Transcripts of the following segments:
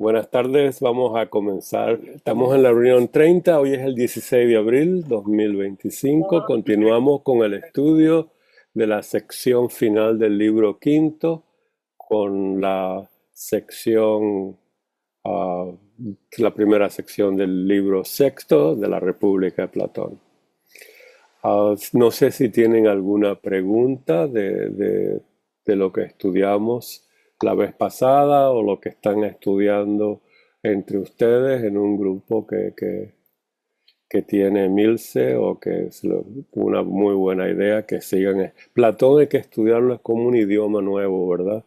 Buenas tardes, vamos a comenzar. Estamos en la reunión 30, hoy es el 16 de abril 2025. Continuamos con el estudio de la sección final del libro quinto, con la sección, ah, la primera sección del libro sexto de la República de Platón. No sé si tienen alguna pregunta de lo que estudiamos la vez pasada o lo que están estudiando entre ustedes en un grupo que tiene Milce o que es una muy buena idea que sigan. Platón hay que estudiarlo, es como un idioma nuevo, ¿verdad?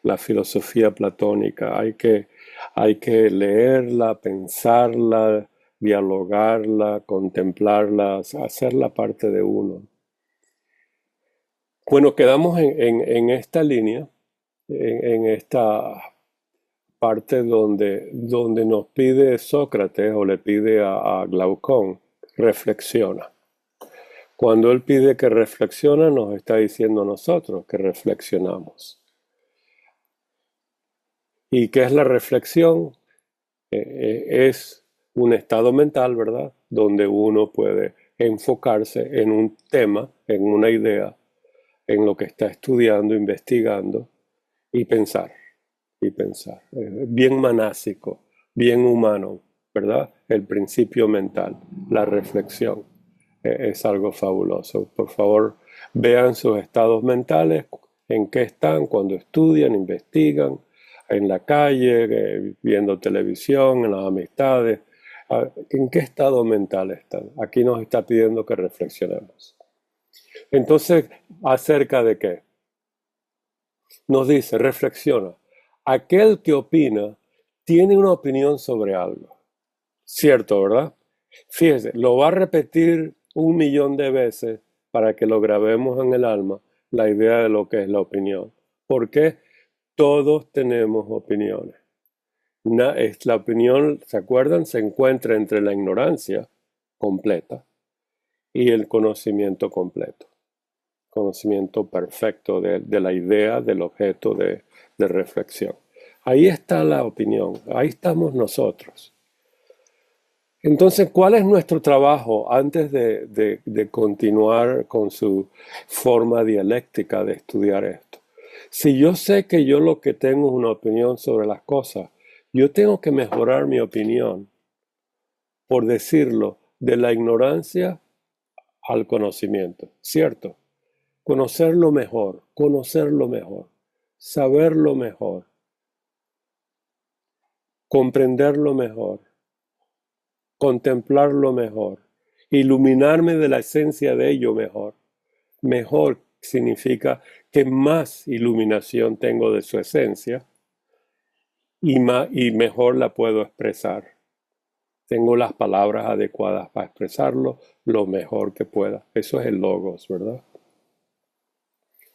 La filosofía platónica, hay que leerla, pensarla, dialogarla, contemplarla, hacerla parte de uno. Bueno, quedamos en esta línea, en esta parte donde nos pide Sócrates o le pide a Glaucón, reflexiona. Cuando él pide que reflexiona, nos está diciendo a nosotros que reflexionamos. ¿Y qué es la reflexión? Es un estado mental, ¿verdad? Donde uno puede enfocarse en un tema, en una idea, en lo que está estudiando, investigando y pensar, y pensar. Bien manásico, bien humano, ¿verdad? El principio mental, la reflexión, es algo fabuloso. Por favor, vean sus estados mentales, en qué están cuando estudian, investigan, en la calle, viendo televisión, en las amistades. ¿En qué estado mental están? Aquí nos está pidiendo que reflexionemos. Entonces, ¿acerca de qué? Nos dice, reflexiona. Aquel que opina tiene una opinión sobre algo. Cierto, ¿verdad? Fíjese, lo va a repetir 1.000.000 de veces para que lo grabemos en el alma, la idea de lo que es la opinión. ¿Por qué? Todos tenemos opiniones. La opinión, ¿se acuerdan? Se encuentra entre la ignorancia completa y el conocimiento completo. Conocimiento perfecto de la idea, del objeto de reflexión. Ahí está la opinión, ahí estamos nosotros. Entonces, ¿cuál es nuestro trabajo antes de continuar con su forma dialéctica de estudiar esto? Si yo sé que yo lo que tengo es una opinión sobre las cosas, yo tengo que mejorar mi opinión, por decirlo, de la ignorancia al conocimiento, ¿cierto? Conocerlo mejor, saberlo mejor, comprenderlo mejor, contemplarlo mejor, iluminarme de la esencia de ello mejor. Mejor significa que más iluminación tengo de su esencia y mejor la puedo expresar. Tengo las palabras adecuadas para expresarlo lo mejor que pueda. Eso es el logos, ¿verdad?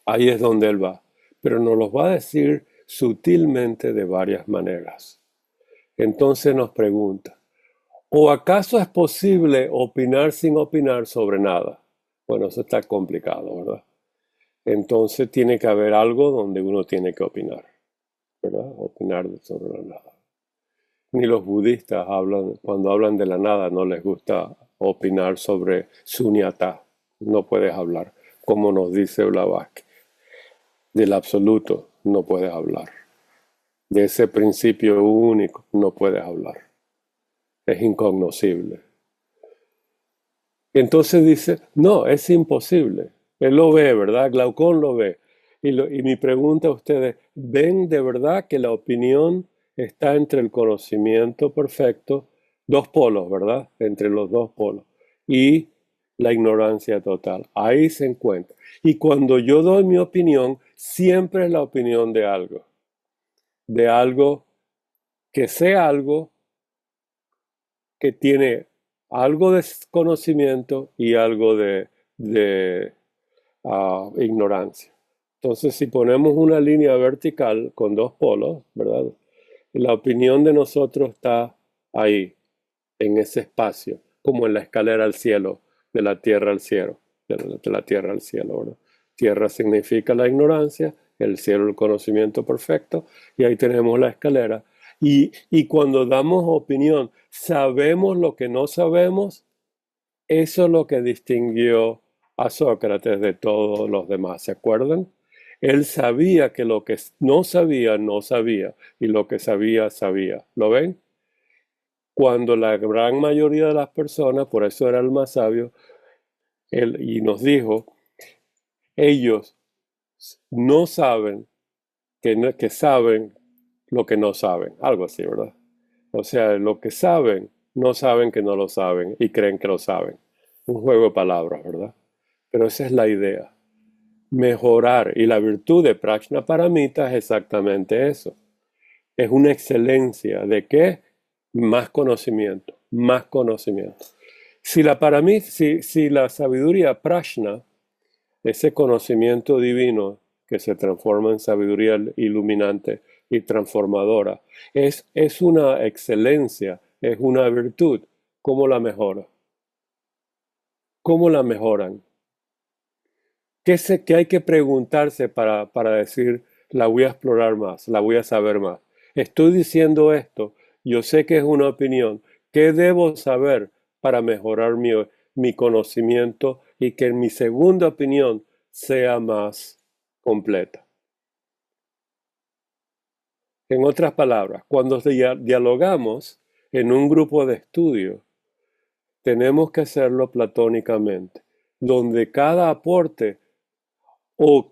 Ahí es donde él va. Pero nos los va a decir sutilmente de varias maneras. Entonces nos pregunta, ¿o acaso es posible opinar sin opinar sobre nada? Bueno, eso está complicado, ¿verdad? Entonces tiene que haber algo donde uno tiene que opinar, ¿verdad? Opinar sobre la nada. Ni los budistas cuando hablan de la nada, no les gusta opinar sobre sunyata. No puedes hablar, como nos dice Blavatsky. Del absoluto no puedes hablar. De ese principio único no puedes hablar. Es incognoscible. Entonces dice, no, es imposible. Él lo ve, ¿verdad? Glaucón lo ve. Y mi pregunta a ustedes, ¿ven de verdad que la opinión está entre el conocimiento perfecto, dos polos, ¿verdad? Entre los dos polos, y la ignorancia total? Ahí se encuentra. Y cuando yo doy mi opinión, siempre es la opinión de algo que sea algo que tiene algo de conocimiento y algo de ignorancia. Entonces, si ponemos una línea vertical con dos polos, ¿verdad? La opinión de nosotros está ahí, en ese espacio, como en la escalera al cielo, de la tierra al cielo, de la tierra al cielo, ¿verdad? Tierra significa la ignorancia, el cielo el conocimiento perfecto, y ahí tenemos la escalera. Y cuando damos opinión, sabemos lo que no sabemos. Eso es lo que distinguió a Sócrates de todos los demás, ¿se acuerdan? Él sabía que lo que no sabía, no sabía, y lo que sabía, sabía. ¿Lo ven? Cuando la gran mayoría de las personas, por eso era el más sabio, y nos dijo, ellos no saben que saben lo que no saben, algo así, ¿verdad? O sea, lo que saben, no saben que no lo saben y creen que lo saben. Un juego de palabras, ¿verdad? Pero esa es la idea. Mejorar. Y la virtud de Prajnaparamita es exactamente eso. Es una excelencia. ¿De qué? Más conocimiento. Más conocimiento. Si la sabiduría Prajna, ese conocimiento divino que se transforma en sabiduría iluminante y transformadora, es una excelencia, es una virtud. ¿Cómo la mejora? ¿Cómo la mejoran? ¿Qué hay que preguntarse para decir, la voy a explorar más, la voy a saber más? Estoy diciendo esto, yo sé que es una opinión. ¿Qué debo saber para mejorar mi conocimiento y que mi segunda opinión sea más completa? En otras palabras, cuando dialogamos en un grupo de estudio, tenemos que hacerlo platónicamente, donde cada aporte o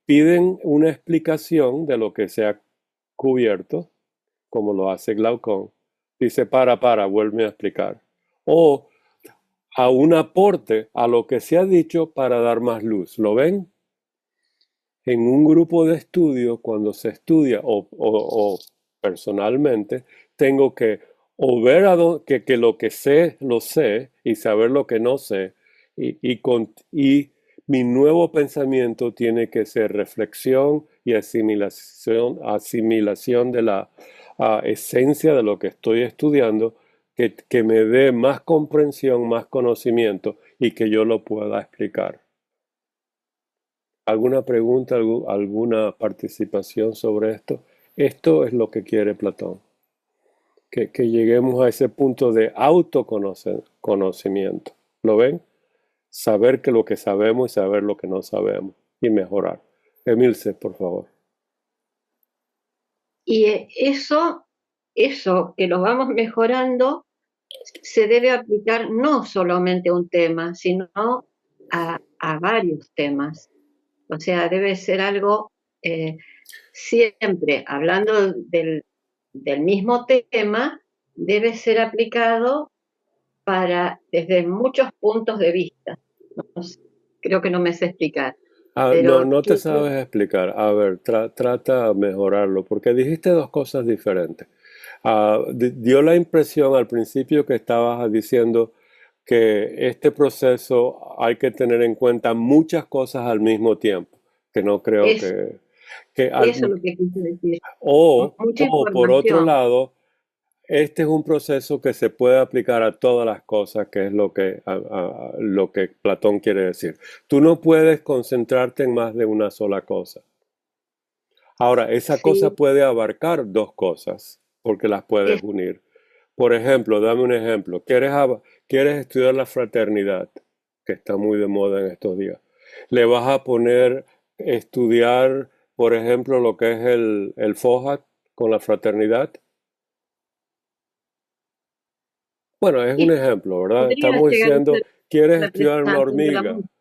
piden una explicación de lo que se ha cubierto, como lo hace Glaucón. Dice, vuelve a explicar. O a un aporte a lo que se ha dicho para dar más luz. ¿Lo ven? En un grupo de estudio, cuando se estudia o personalmente, tengo que o ver que lo que sé, lo sé, y saber lo que no sé, y mi nuevo pensamiento tiene que ser reflexión y asimilación de la esencia de lo que estoy estudiando, que me dé más comprensión, más conocimiento y que yo lo pueda explicar. ¿Alguna pregunta, alguna participación sobre esto? Esto es lo que quiere Platón, que lleguemos a ese punto de autoconocimiento. ¿Lo ven? Saber que lo que sabemos y saber lo que no sabemos y mejorar. Emilce, por favor. Y eso que lo vamos mejorando se debe aplicar no solamente a un tema, sino a varios temas. O sea, debe ser algo siempre, hablando del mismo tema, debe ser aplicado desde muchos puntos de vista. No sé, creo que no me sé explicar, No, pero no te sabes explicar. A ver, trata de mejorarlo, porque dijiste dos cosas diferentes. Dio la impresión al principio que estabas diciendo que este proceso hay que tener en cuenta muchas cosas al mismo tiempo, que no creo es, que eso es lo que quise decir. Mucha o por otro información. lado, este es un proceso que se puede aplicar a todas las cosas, que es lo que Platón quiere decir. Tú no puedes concentrarte en más de una sola cosa. Ahora, esa cosa Sí, puede abarcar dos cosas, porque las puedes es, unir. Por ejemplo, dame un ejemplo. ¿Quieres estudiar la fraternidad, que está muy de moda en estos días? Le vas a poner estudiar, por ejemplo, lo que es el FOHAT con la fraternidad. Bueno, es un y ejemplo, ¿verdad? podría Estamos llegar a diciendo, ser ¿quieres estudiar una representante de la hormiga? música.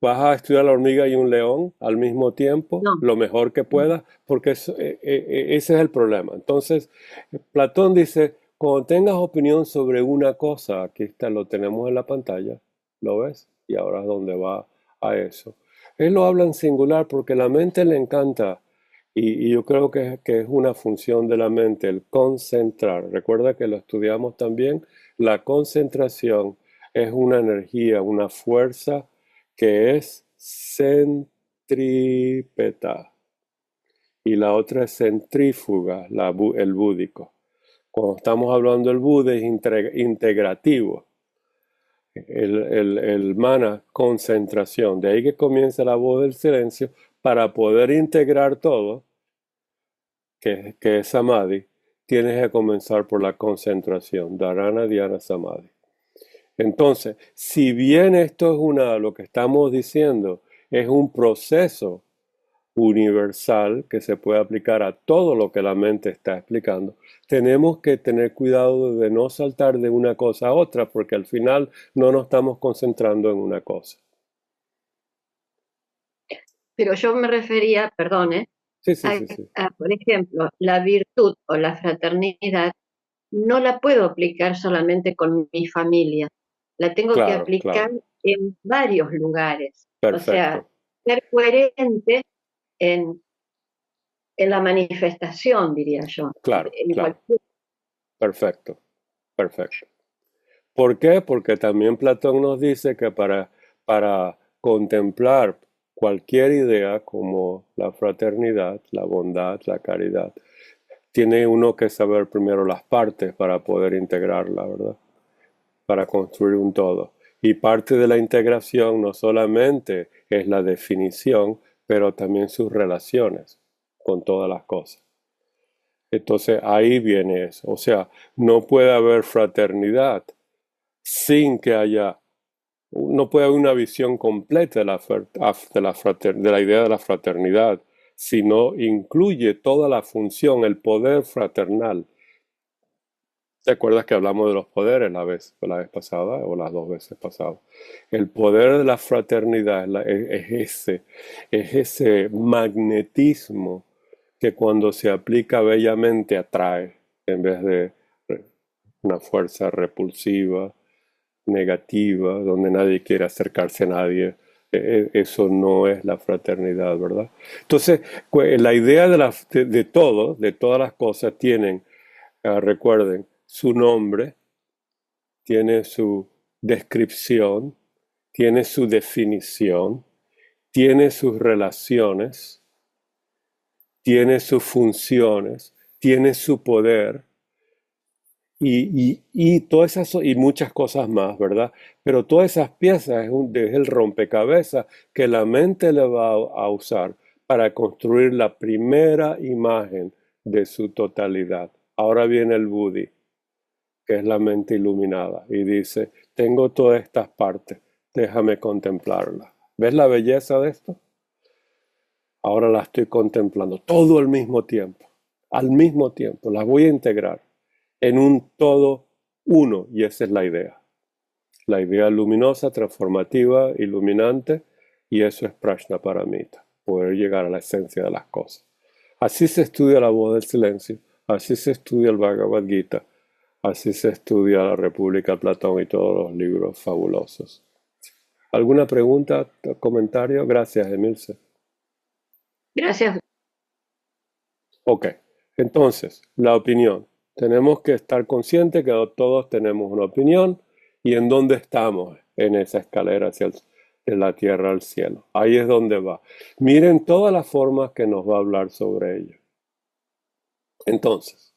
¿Vas a estudiar la hormiga y un león al mismo tiempo, No, lo mejor que puedas? Porque ese es el problema. Entonces, Platón dice, cuando tengas opinión sobre una cosa, aquí está, lo tenemos en la pantalla, ¿lo ves? Y ahora es donde va a eso. Él lo habla en singular porque la mente le encanta, y yo creo que es una función de la mente, el concentrar. Recuerda que lo estudiamos también, la concentración es una energía, una fuerza que es centrípeta y la otra es centrífuga, el búdico. Cuando estamos hablando del Buda es integrativo, el mana, concentración. De ahí que comienza la voz del silencio para poder integrar todo, que es samadhi. tienes que comenzar por la concentración, dharana, dhyana, samadhi. Entonces, si bien esto es lo que estamos diciendo, es un proceso universal que se puede aplicar a todo lo que la mente está explicando, tenemos que tener cuidado de no saltar de una cosa a otra, porque al final no nos estamos concentrando en una cosa. Pero yo me refería, perdone, Sí, sí, sí, sí. por ejemplo, la virtud o la fraternidad no la puedo aplicar solamente con mi familia, la tengo que Claro, aplicar claro. en varios lugares. O sea, Perfecto. ser coherente en, en la manifestación, diría yo, Claro, en claro. cualquier. Perfecto. Perfecto. ¿Por qué? Porque también Platón nos dice que para contemplar cualquier idea como la fraternidad, la bondad, la caridad, tiene uno que saber primero las partes para poder integrarla, ¿verdad? Para construir un todo. Y parte de la integración no solamente es la definición, pero también sus relaciones con todas las cosas. Entonces ahí viene eso. O sea, no puede haber fraternidad sin que haya, no puede haber una visión completa de la idea de la fraternidad, si no incluye toda la función, el poder fraternal. ¿Te acuerdas que hablamos de los poderes la vez pasada o las dos veces pasadas? El poder de la fraternidad es ese magnetismo que cuando se aplica bellamente atrae en vez de una fuerza repulsiva, negativa, donde nadie quiere acercarse a nadie. Eso no es la fraternidad, ¿verdad? Entonces, la idea de todo, de todas las cosas, tienen, recuerden, su nombre, tiene su descripción, tiene su definición, tiene sus relaciones, tiene sus funciones, tiene su poder y todas esas y muchas cosas más, ¿verdad? Pero todas esas piezas es el rompecabezas que la mente le va a usar para construir la primera imagen de su totalidad. Ahora viene el Buddhi, que es la mente iluminada, y dice, tengo todas estas partes, déjame contemplarlas. ¿Ves la belleza de esto? Ahora la estoy contemplando todo al mismo tiempo, las voy a integrar en un todo uno, y esa es la idea luminosa, transformativa, iluminante, y eso es Prajnaparamita, poder llegar a la esencia de las cosas. Así se estudia la voz del silencio, así se estudia el Bhagavad Gita, así se estudia la República de Platón y todos los libros fabulosos. ¿Alguna pregunta, comentario? Gracias, Emilce. Gracias. Ok, entonces, la opinión. Tenemos que estar conscientes que todos tenemos una opinión y en dónde estamos en esa escalera de la tierra al cielo. Ahí es donde va. Miren todas las formas que nos va a hablar sobre ello. Entonces,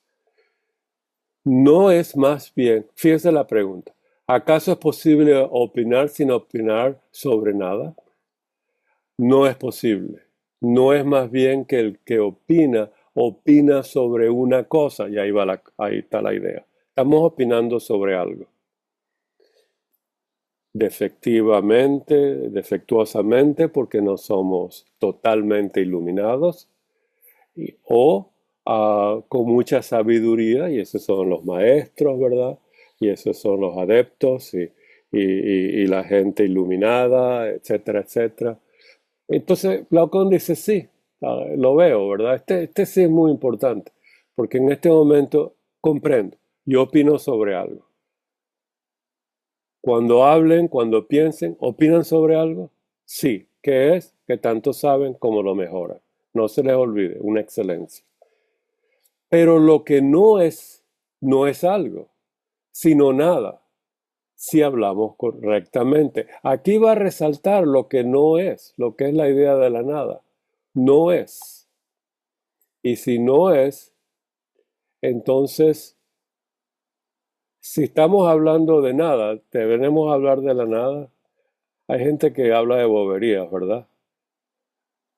no es más bien, fíjense la pregunta, ¿acaso es posible opinar sin opinar sobre nada? No es posible. No es más bien que el que opina sobre una cosa, y ahí está la idea. Estamos opinando sobre algo. Defectuosamente, porque no somos totalmente iluminados, o con mucha sabiduría, y esos son los maestros, ¿verdad? Y esos son los adeptos y la gente iluminada, etcétera, etcétera. Entonces, Glaucón dice, sí, lo veo, ¿verdad? Este sí es muy importante, porque en este momento comprendo, yo opino sobre algo. Cuando hablen, cuando piensen, ¿opinan sobre algo? Sí. ¿Qué es? Que tanto saben como lo mejoran. No se les olvide, una excelencia. Pero lo que no es algo, sino nada, si hablamos correctamente. Aquí va a resaltar lo que no es, lo que es la idea de la nada. No es. Y si no es, entonces, si estamos hablando de nada, ¿deberemos hablar de la nada? Hay gente que habla de boberías, ¿verdad?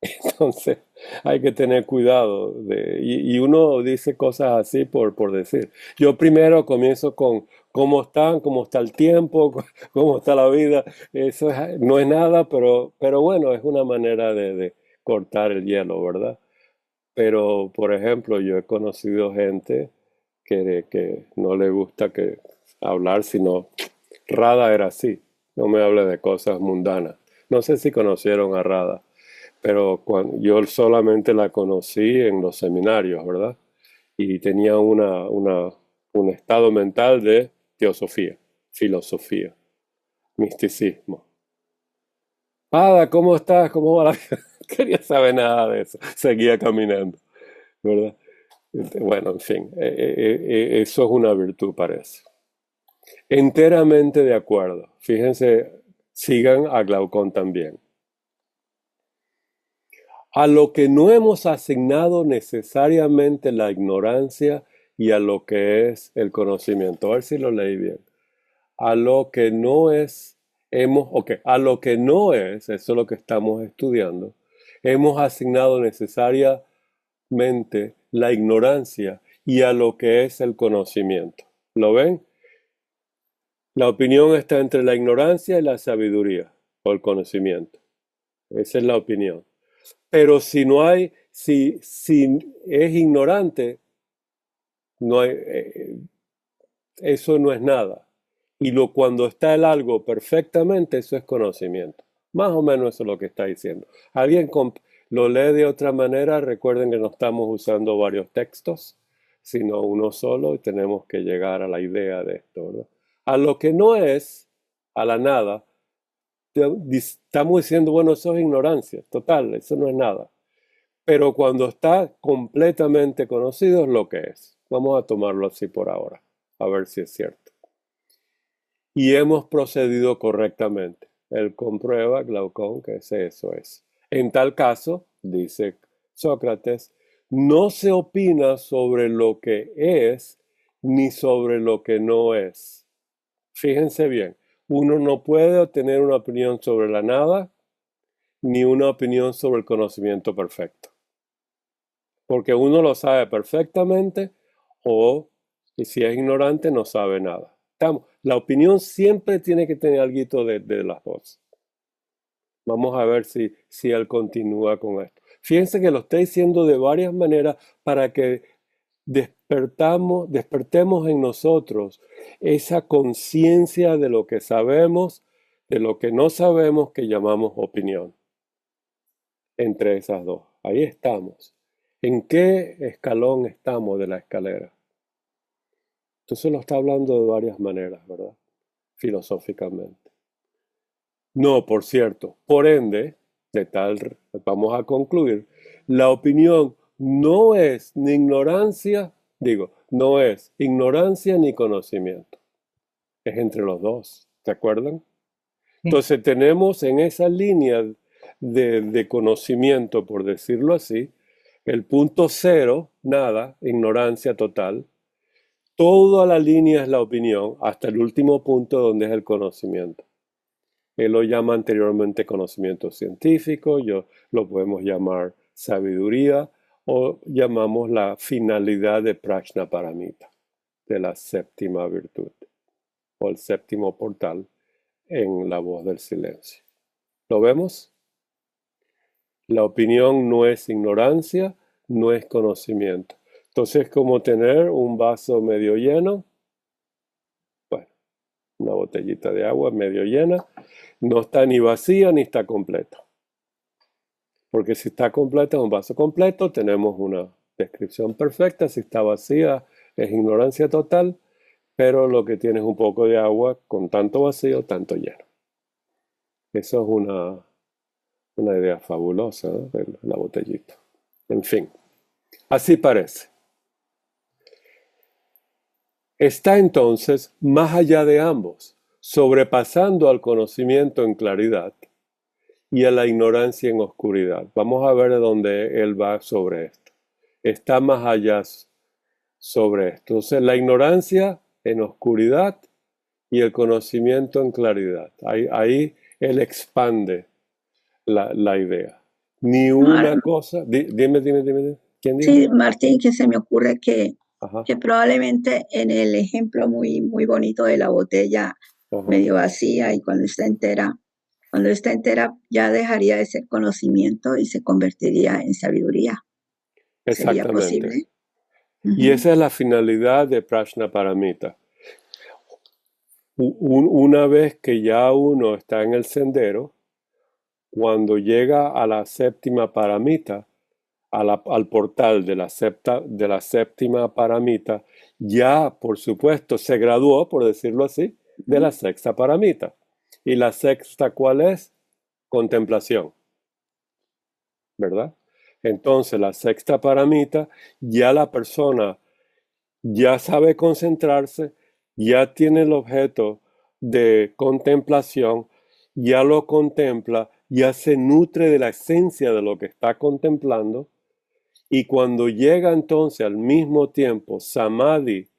Entonces, Hay que tener cuidado. Y uno dice cosas así por decir. Yo primero comienzo con cómo están, cómo está el tiempo, cómo está la vida. Eso no es nada, pero bueno, es una manera de cortar el hielo, ¿verdad? Pero, por ejemplo, yo he conocido gente que no le gusta que hablar, sino Rada era así. No me hable de cosas mundanas. No sé si conocieron a Rada, pero yo solamente la conocí en los seminarios, ¿verdad? Y tenía un estado mental de teosofía, filosofía, misticismo. Ada, ¿cómo estás? ¿Cómo va la vida? Quería saber nada de eso. Seguía caminando, ¿verdad? Bueno, en fin, eso es una virtud, parece. Enteramente de acuerdo. Fíjense, sigan a Glaucón también. A lo que no hemos asignado necesariamente la ignorancia y a lo que es el conocimiento. A ver si lo leí bien. A lo que no es, a lo que no es, eso es lo que estamos estudiando, hemos asignado necesariamente la ignorancia y a lo que es el conocimiento. ¿Lo ven? La opinión está entre la ignorancia y la sabiduría o el conocimiento. Esa es la opinión. Pero si es ignorante, no hay, eso no es nada. Y cuando está el algo perfectamente, eso es conocimiento. Más o menos eso es lo que está diciendo. Alguien lo lee de otra manera. Recuerden que no estamos usando varios textos, sino uno solo y tenemos que llegar a la idea de esto, ¿verdad? A lo que no es, a la nada, estamos diciendo, bueno, eso es ignorancia, total, eso no es nada. Pero cuando está completamente conocido es lo que es. Vamos a tomarlo así por ahora, a ver si es cierto. Y hemos procedido correctamente. Él comprueba, Glaucón, que eso es. En tal caso, dice Sócrates, no se opina sobre lo que es ni sobre lo que no es. Fíjense bien, uno no puede tener una opinión sobre la nada ni una opinión sobre el conocimiento perfecto. Porque uno lo sabe perfectamente o, y si es ignorante, no sabe nada. La opinión siempre tiene que tener algo de las dos. Vamos a ver si él continúa con esto. Fíjense que lo está diciendo de varias maneras para que despertemos en nosotros esa conciencia de lo que sabemos, de lo que no sabemos, que llamamos opinión. Entre esas dos. Ahí estamos. ¿En qué escalón estamos de la escalera? Entonces lo está hablando de varias maneras, ¿verdad? Filosóficamente. No, por cierto, por ende, vamos a concluir, la opinión no es ni ignorancia, no es ignorancia ni conocimiento. Es entre los dos, ¿se acuerdan? Entonces tenemos en esa línea de conocimiento, por decirlo así, el punto cero, nada, ignorancia total. Toda la línea es la opinión, hasta el último punto donde es el conocimiento. Él lo llama anteriormente conocimiento científico, lo podemos llamar sabiduría o llamamos la finalidad de Prajnaparamita, de la séptima virtud o el séptimo portal en la voz del silencio. ¿Lo vemos? La opinión no es ignorancia, no es conocimiento. Entonces, como tener un vaso medio lleno, bueno, una botellita de agua medio llena, no está ni vacía ni está completa. Porque si está completa es un vaso completo, tenemos una descripción perfecta. Si está vacía es ignorancia total, pero lo que tiene es un poco de agua con tanto vacío, tanto lleno. Eso es una idea fabulosa, ¿no? De la botellita. En fin, así parece. Está entonces más allá de ambos, sobrepasando al conocimiento en claridad y a la ignorancia en oscuridad. Vamos a ver de dónde él va sobre esto. Está más allá sobre esto. Entonces, la ignorancia en oscuridad y el conocimiento en claridad. Ahí él expande la idea. ni Ahora, una cosa. Dime, ¿quién dijo? sí, Martín, que se me ocurre Ajá, que probablemente en el ejemplo muy, muy bonito de la botella ajá. medio vacía y cuando está entera ya dejaría de ser conocimiento y se convertiría en sabiduría. ¿Sería Exactamente. posible? Y Ujú. esa es la finalidad de Prajnaparamita. Una vez que ya uno está en el sendero, cuando llega a la séptima paramita, al portal de la séptima paramita, ya por supuesto se graduó, por decirlo así, de la sexta paramita. ¿Y la sexta cuál es? Contemplación, ¿verdad? Entonces la sexta paramita, ya la persona ya sabe concentrarse, ya tiene el objeto de contemplación, ya lo contempla, ya se nutre de la esencia de lo que está contemplando, y cuando llega entonces al mismo tiempo samadhi,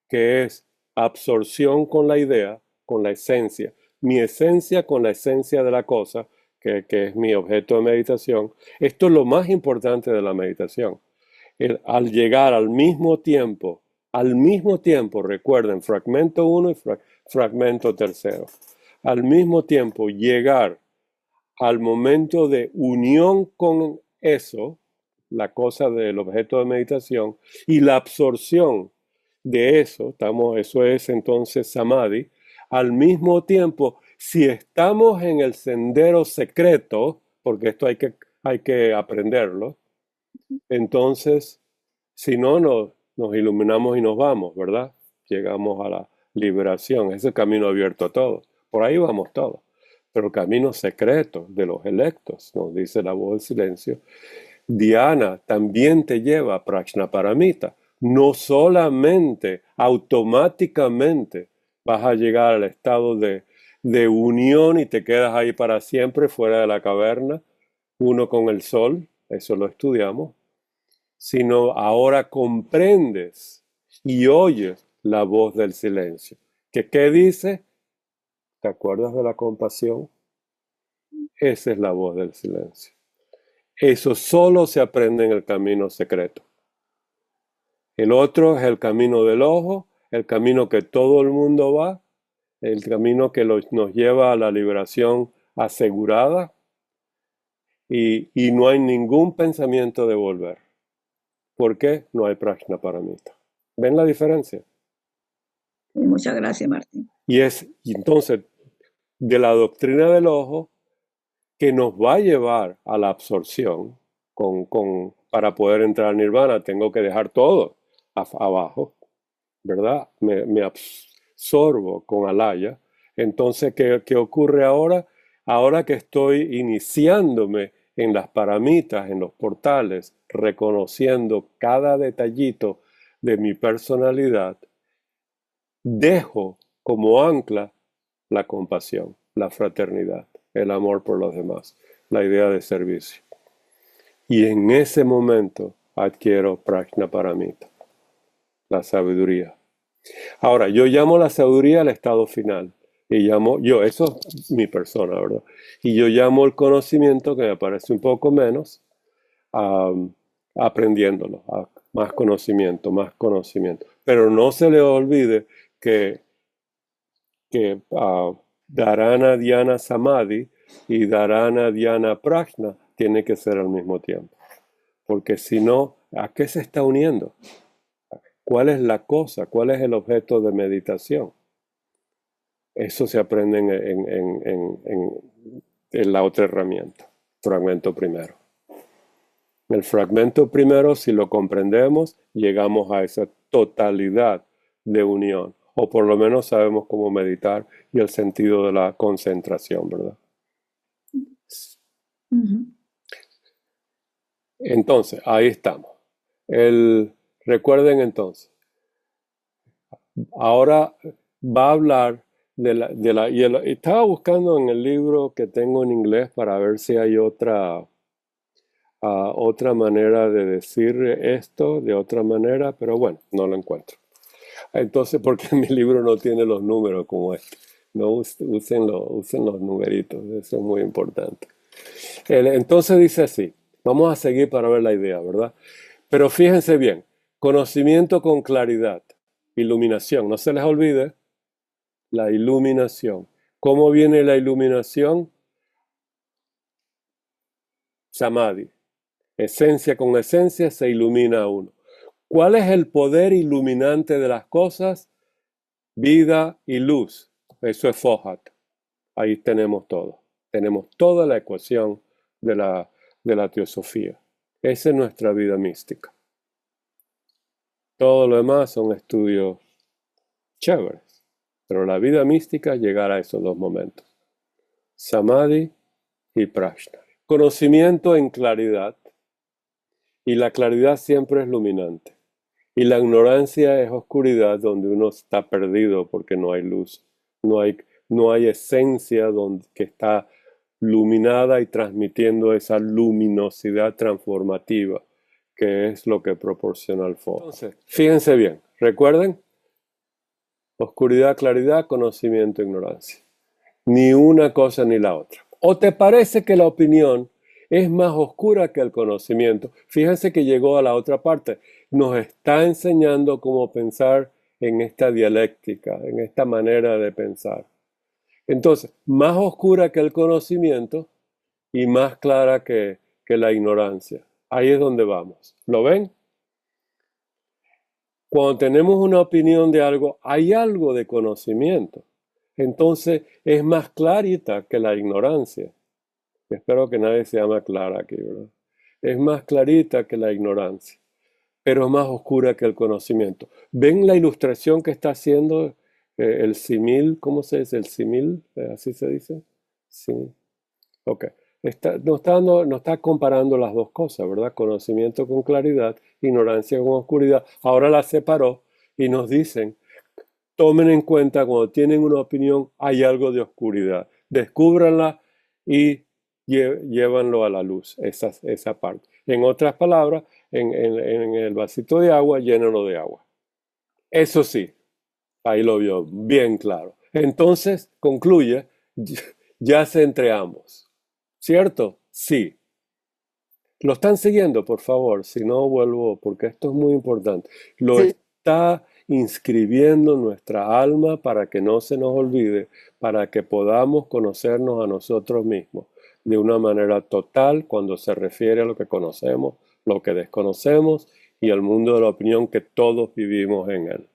que es absorción con la idea, con la esencia, mi esencia con la esencia de la cosa, que es mi objeto de meditación, esto es lo más importante de la meditación. Al llegar al mismo tiempo, recuerden, fragmento 1 y fragmento tercero, al mismo tiempo llegar al momento de unión con eso, la cosa del objeto de meditación, y la absorción de eso, eso es entonces samadhi, al mismo tiempo, si estamos en el sendero secreto, porque esto hay que aprenderlo, entonces, si no, nos iluminamos y nos vamos, ¿verdad? Llegamos a la liberación, es el camino abierto a todos. Por ahí vamos todos. Pero camino secreto de los electos, nos dice la voz del silencio. Dhyana también te lleva a Prajnaparamita. No solamente automáticamente vas a llegar al estado de unión y te quedas ahí para siempre fuera de la caverna, uno con el sol, eso lo estudiamos, sino ahora comprendes y oyes la voz del silencio. ¿Qué dice? ¿Te acuerdas de la compasión? Esa es la voz del silencio. Eso solo se aprende en el camino secreto. El otro es el camino del ojo, el camino que todo el mundo va, el camino que nos lleva a la liberación asegurada, y no hay ningún pensamiento de volver. ¿Por qué? No hay Prajnaparamita. ¿Ven la diferencia? Muchas gracias, Martín. Y entonces de la doctrina del ojo que nos va a llevar a la absorción para poder entrar al nirvana. Tengo que dejar todo abajo, ¿verdad? Me absorbo con alaya. Entonces, ¿qué ocurre ahora? Ahora que estoy iniciándome en las paramitas, en los portales, reconociendo cada detallito de mi personalidad, dejo como ancla la compasión, la fraternidad, el amor por los demás, la idea de servicio. Y en ese momento adquiero Prajnaparamita, la sabiduría. Ahora, yo llamo la sabiduría al estado final. Y eso es mi persona, ¿verdad? Y yo llamo el conocimiento, que me parece un poco menos, aprendiéndolo, más conocimiento, más conocimiento. Pero no se le olvide que Dharana Dhyana Samadhi y Dharana Dhyana Prajna tiene que ser al mismo tiempo. Porque si no, ¿a qué se está uniendo? ¿Cuál es la cosa? ¿Cuál es el objeto de meditación? Eso se aprende en la otra herramienta, fragmento primero. El fragmento primero, si lo comprendemos, llegamos a esa totalidad de unión, o por lo menos sabemos cómo meditar y el sentido de la concentración, ¿verdad? Entonces, ahí estamos. Recuerden entonces, ahora va a hablar estaba buscando en el libro que tengo en inglés para ver si hay otra manera de decir esto, de otra manera, pero bueno, no lo encuentro. Entonces, porque mi libro no tiene los números como este. No usen los numeritos, eso es muy importante. Entonces dice así, Vamos a seguir para ver la idea, ¿verdad? Pero fíjense bien, conocimiento con claridad, iluminación, no se les olvide la iluminación. ¿Cómo viene la iluminación? Samadhi. Esencia con esencia se ilumina a uno. ¿Cuál es el poder iluminante de las cosas? Vida y luz. Eso es Fohat. Ahí tenemos todo. Tenemos toda la ecuación de la teosofía. Esa es nuestra vida mística. Todo lo demás son estudios chéveres. Pero la vida mística es llegar a esos dos momentos. Samadhi y Prajna. Conocimiento en claridad. Y la claridad siempre es luminante. Y la ignorancia es oscuridad donde uno está perdido porque no hay luz. No hay esencia que está iluminada y transmitiendo esa luminosidad transformativa que es lo que proporciona el fuego. Entonces, fíjense bien, recuerden, oscuridad, claridad, conocimiento, ignorancia. Ni una cosa ni la otra. ¿O te parece que la opinión es más oscura que el conocimiento? Fíjense que llegó a la otra parte. Nos está enseñando cómo pensar en esta dialéctica, en esta manera de pensar. Entonces, más oscura que el conocimiento y más clara que la ignorancia. Ahí es donde vamos. ¿Lo ven? Cuando tenemos una opinión de algo, hay algo de conocimiento. Entonces, es más clarita que la ignorancia. Espero que nadie se llama Clara aquí, ¿verdad? Es más clarita que la ignorancia, pero más oscura que el conocimiento. ¿Ven la ilustración que está haciendo el símil? ¿Cómo se dice? ¿El símil? ¿Así se dice? Sí. Ok. Nos está comparando las dos cosas, ¿verdad? Conocimiento con claridad, ignorancia con oscuridad. Ahora las separó y nos dicen, tomen en cuenta cuando tienen una opinión, hay algo de oscuridad. Descúbranla y llévanlo a la luz, esa parte. En otras palabras, en el vasito de agua, llénalo de agua. Eso sí, ahí lo vio bien claro. Entonces, concluye, yace entre ambos. ¿Cierto? Sí. Lo están siguiendo, por favor, si no vuelvo, porque esto es muy importante. Lo Sí. está inscribiendo en nuestra alma para que no se nos olvide, para que podamos conocernos a nosotros mismos de una manera total cuando se refiere a lo que conocemos, lo que desconocemos y al mundo de la opinión que todos vivimos en él.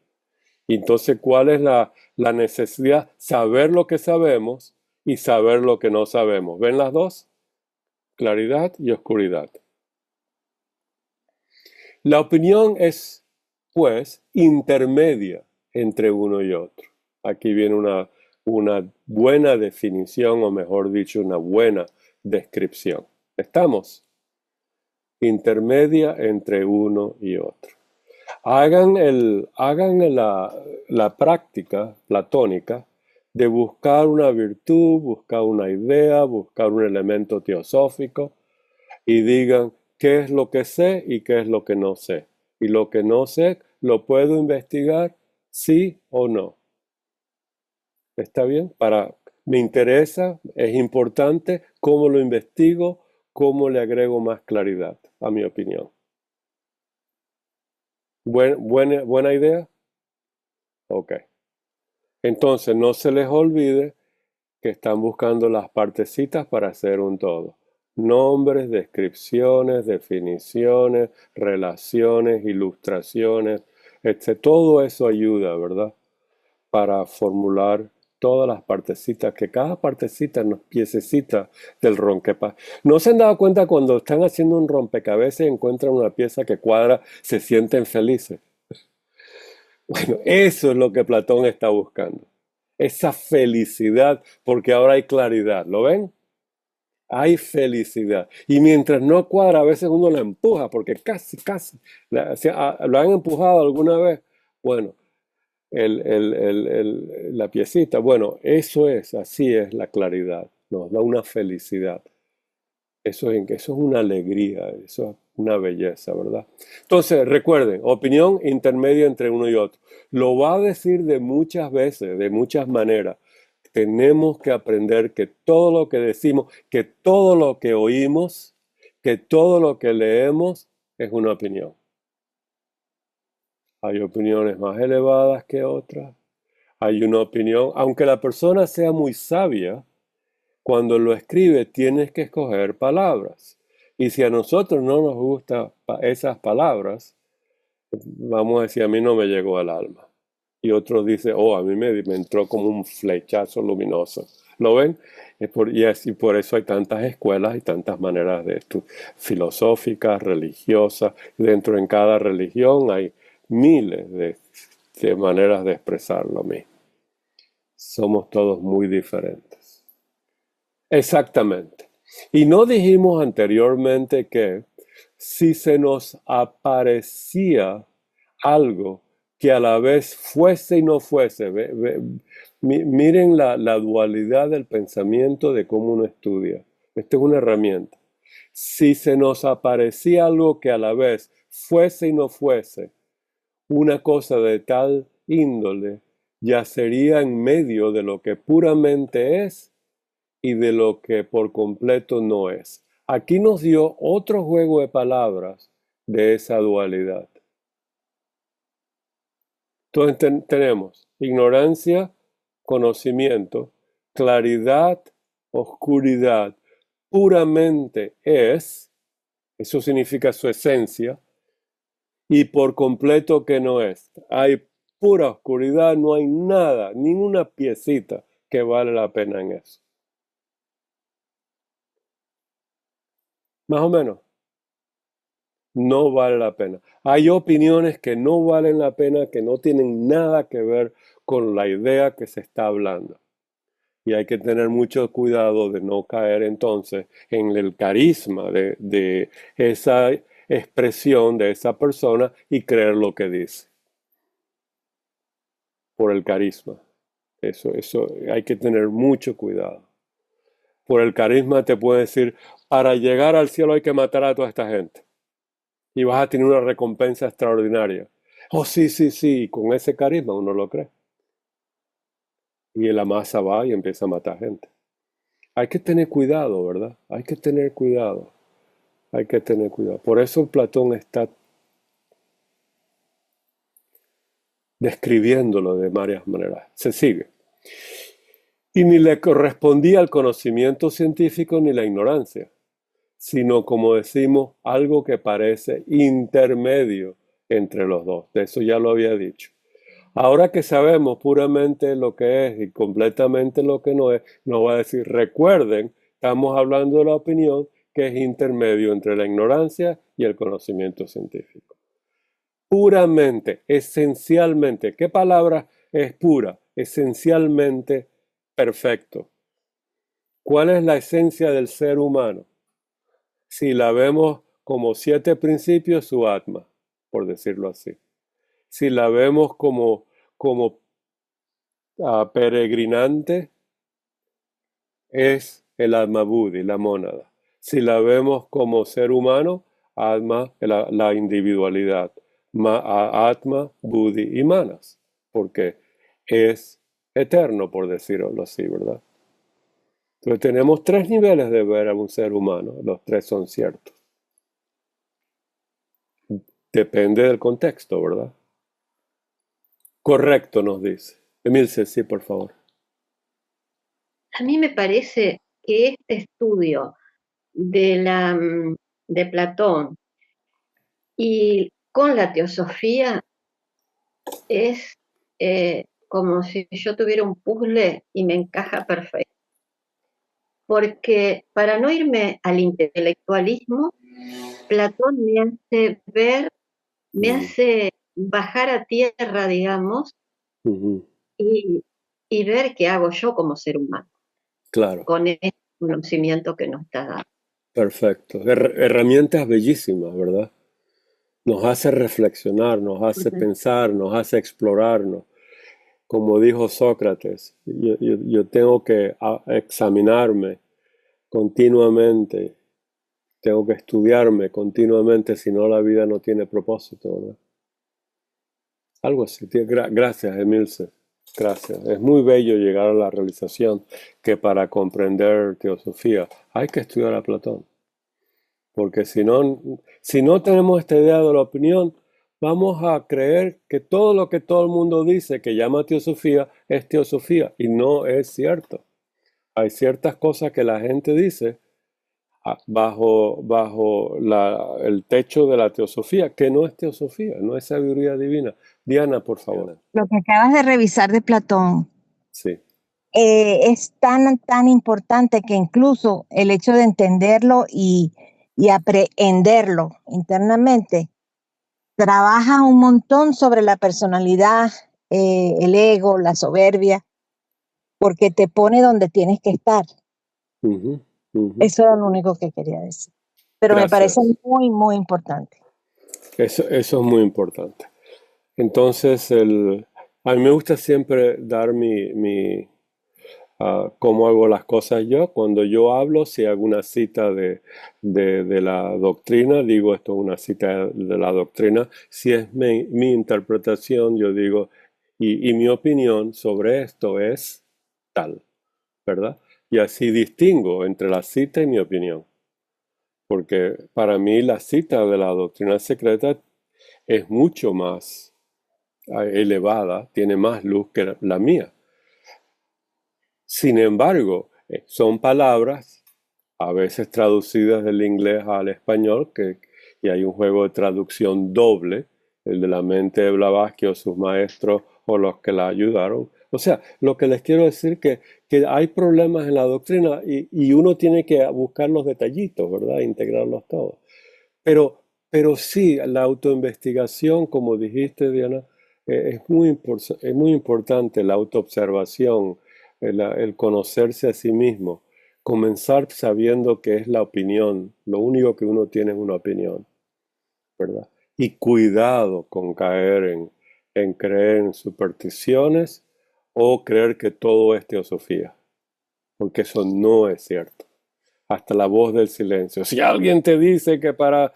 Entonces, ¿cuál es la necesidad? Saber lo que sabemos y saber lo que no sabemos. ¿Ven las dos? Claridad y oscuridad. La opinión es, pues, intermedia entre uno y otro. Aquí viene una buena definición, o mejor dicho, una buena descripción. ¿Estamos? Intermedia entre uno y otro. Hagan la práctica platónica de buscar una virtud, buscar una idea, buscar un elemento teosófico y digan qué es lo que sé y qué es lo que no sé. Y lo que no sé, ¿lo puedo investigar? ¿Sí o no? ¿Está bien? Me interesa, es importante cómo lo investigo, cómo le agrego más claridad a mi opinión. ¿Buena idea? Ok. Entonces, no se les olvide que están buscando las partecitas para hacer un todo. Nombres, descripciones, definiciones, relaciones, ilustraciones, etc. Todo eso ayuda, ¿verdad? Para formular todas las partecitas, que cada partecita es una piececita del rompecabezas. ¿No se han dado cuenta cuando están haciendo un rompecabezas y encuentran una pieza que cuadra, se sienten felices? Bueno, eso es lo que Platón está buscando. Esa felicidad, porque ahora hay claridad. ¿Lo ven? Hay felicidad. Y mientras no cuadra, a veces uno la empuja, porque casi, ¿lo han empujado alguna vez? Bueno, la piecita, bueno, así es la claridad. Nos da una felicidad. Eso es una alegría, eso es una belleza, ¿verdad? Entonces, recuerden, opinión intermedia entre uno y otro. Lo va a decir de muchas veces, de muchas maneras. Tenemos que aprender que todo lo que decimos, que todo lo que oímos, que todo lo que leemos es una opinión. Hay opiniones más elevadas que otras. Hay una opinión, aunque la persona sea muy sabia, cuando lo escribe tienes que escoger palabras. Y si a nosotros no nos gustan esas palabras, vamos a decir, a mí no me llegó al alma. Y otro dice, a mí me entró como un flechazo luminoso. ¿Lo ven? Y por eso hay tantas escuelas y tantas maneras de estudiar, filosóficas, religiosas. Dentro en cada religión hay miles de maneras de expresar lo mismo. Somos todos muy diferentes. Exactamente. Y no dijimos anteriormente que si se nos aparecía algo que a la vez fuese y no fuese, miren la dualidad del pensamiento de cómo uno estudia. Esta es una herramienta. Si se nos aparecía algo que a la vez fuese y no fuese, una cosa de tal índole, ya sería en medio de lo que puramente es y de lo que por completo no es. Aquí nos dio otro juego de palabras de esa dualidad. Entonces tenemos ignorancia, conocimiento, claridad, oscuridad, puramente es, eso significa su esencia, y por completo que no es. Hay pura oscuridad, no hay nada, ninguna piecita que vale la pena en eso. Más o menos. No vale la pena. Hay opiniones que no valen la pena, que no tienen nada que ver con la idea que se está hablando. Y hay que tener mucho cuidado de no caer entonces en el carisma de esa expresión de esa persona y creer lo que dice. Por el carisma. Eso hay que tener mucho cuidado. Por el carisma te puede decir, para llegar al cielo hay que matar a toda esta gente. Y vas a tener una recompensa extraordinaria. Sí, con ese carisma uno lo cree. Y la masa va y empieza a matar gente. Hay que tener cuidado, ¿verdad? Hay que tener cuidado. Hay que tener cuidado. Por eso Platón está describiéndolo de varias maneras. Se sigue. Y ni le correspondía al conocimiento científico ni la ignorancia, sino, como decimos, algo que parece intermedio entre los dos. De eso ya lo había dicho. Ahora que sabemos puramente lo que es y completamente lo que no es, nos va a decir, recuerden, estamos hablando de la opinión que es intermedio entre la ignorancia y el conocimiento científico. Puramente, esencialmente, ¿qué palabra es pura? Esencialmente perfecto. ¿Cuál es la esencia del ser humano? Si la vemos como 7 principios, su atma, por decirlo así. Si la vemos como peregrinante, es el Atma Buddhi, la mónada. Si la vemos como ser humano, Atma, la individualidad. Atma, Buddhi y Manas, porque es eterno, por decirlo así, ¿verdad? Entonces tenemos 3 niveles de ver a un ser humano, los 3 son ciertos. Depende del contexto, ¿verdad? Correcto, nos dice. Emilce, sí, por favor. A mí me parece que este estudio de Platón y con la teosofía es como si yo tuviera un puzzle y me encaja perfecto. Porque para no irme al intelectualismo, Platón me hace ver, me hace bajar a tierra, digamos, y ver qué hago yo como ser humano. Claro. Con este conocimiento que nos está dando. Perfecto. Herramientas bellísimas, ¿verdad? Nos hace reflexionar, nos hace pensar, nos hace explorarnos. Como dijo Sócrates, yo tengo que examinarme continuamente, tengo que estudiarme continuamente, si no la vida no tiene propósito, ¿verdad? Algo así. Gracias, Emilce. Gracias. Es muy bello llegar a la realización que para comprender teosofía hay que estudiar a Platón. Porque si no tenemos esta idea de la opinión, vamos a creer que todo lo que todo el mundo dice que llama teosofía es teosofía, y no es cierto. Hay ciertas cosas que la gente dice bajo el techo de la teosofía, que no es teosofía, no es sabiduría divina. Diana, por favor. Lo que acabas de revisar de Platón Sí. es tan importante que incluso el hecho de entenderlo y aprehenderlo internamente trabaja un montón sobre la personalidad, el ego, la soberbia, porque te pone donde tienes que estar. Ujú, ujú. Eso era lo único que quería decir. Pero Gracias. me parece muy, muy importante. Eso es muy importante. Entonces, a mí me gusta siempre dar cómo hago las cosas yo. Cuando yo hablo, si hago una cita de la doctrina, digo esto es una cita de la doctrina. Si es mi interpretación, yo digo, y mi opinión sobre esto es tal, ¿verdad? Y así distingo entre la cita y mi opinión. Porque para mí la cita de la doctrina secreta es mucho más elevada, tiene más luz que la mía. Sin embargo, son palabras a veces traducidas del inglés al español, y hay un juego de traducción doble, el de la mente de Blavatsky o sus maestros o los que la ayudaron. O sea, lo que les quiero decir que hay problemas en la doctrina y uno tiene que buscar los detallitos, ¿verdad? Integrarlos todos. Pero sí, la autoinvestigación, como dijiste, Diana, es muy importante, la autoobservación, el conocerse a sí mismo, comenzar sabiendo que es la opinión, lo único que uno tiene es una opinión, ¿verdad? Y cuidado con caer en creer en supersticiones o creer que todo es teosofía, porque eso no es cierto. Hasta la voz del silencio. Si alguien te dice que para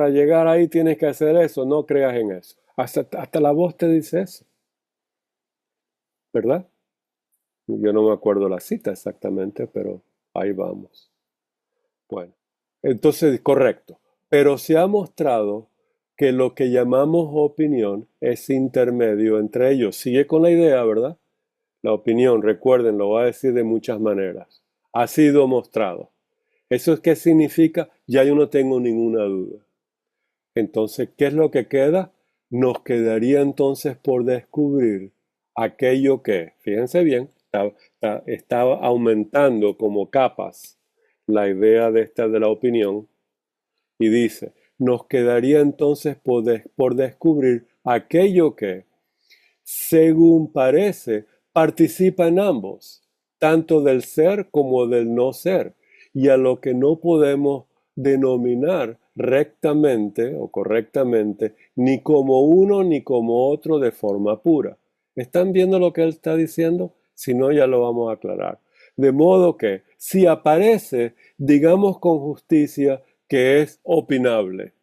llegar ahí tienes que hacer eso, no creas en eso. Hasta la voz te dice eso, ¿verdad? Yo no me acuerdo la cita exactamente, pero ahí vamos. Bueno, entonces, correcto. Pero se ha mostrado que lo que llamamos opinión es intermedio entre ellos. Sigue con la idea, ¿verdad? La opinión, recuerden, lo voy a decir de muchas maneras. Ha sido mostrado. ¿Eso es qué significa? Ya yo no tengo ninguna duda. Entonces, ¿qué es lo que queda? Nos quedaría entonces por descubrir aquello que, fíjense bien, estaba aumentando como capas la idea de la opinión, y dice, nos quedaría entonces por descubrir aquello que, según parece, participa en ambos, tanto del ser como del no ser, y a lo que no podemos denominar rectamente o correctamente ni como uno ni como otro de forma pura. ¿Están viendo lo que él está diciendo? Si no, ya lo vamos a aclarar. De modo que, si aparece, digamos con justicia que es opinable,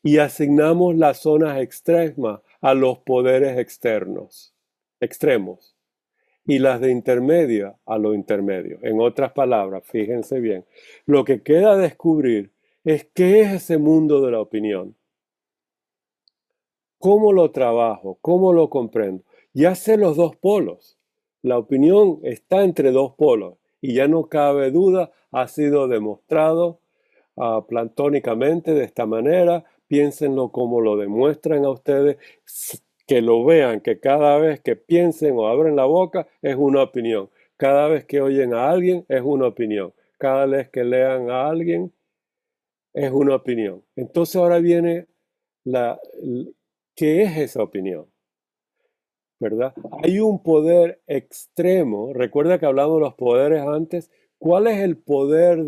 y asignamos las zonas extremas a los poderes extremos, y las de intermedia a lo intermedio. En otras palabras, fíjense bien, lo que queda descubrir es qué es ese mundo de la opinión, cómo lo trabajo, cómo lo comprendo. Ya sé los dos polos. La opinión está entre dos polos y ya no cabe duda, ha sido demostrado platónicamente de esta manera. Piénsenlo como lo demuestran a ustedes, que lo vean, que cada vez que piensen o abren la boca es una opinión. Cada vez que oyen a alguien es una opinión. Cada vez que lean a alguien es una opinión. Entonces ahora viene ¿qué es esa opinión? ¿Verdad? Hay un poder extremo. Recuerda que hablamos de los poderes antes. ¿Cuál es el poder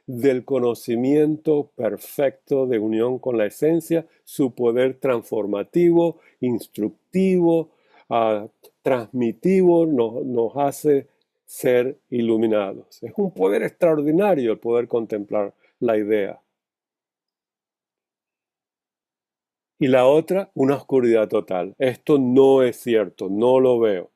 del conocimiento perfecto de unión con la esencia? Su poder transformativo, instructivo, transmitivo, nos hace ser iluminados. Es un poder extraordinario el poder contemplar la idea. Y la otra, una oscuridad total. Esto no es cierto, no lo veo.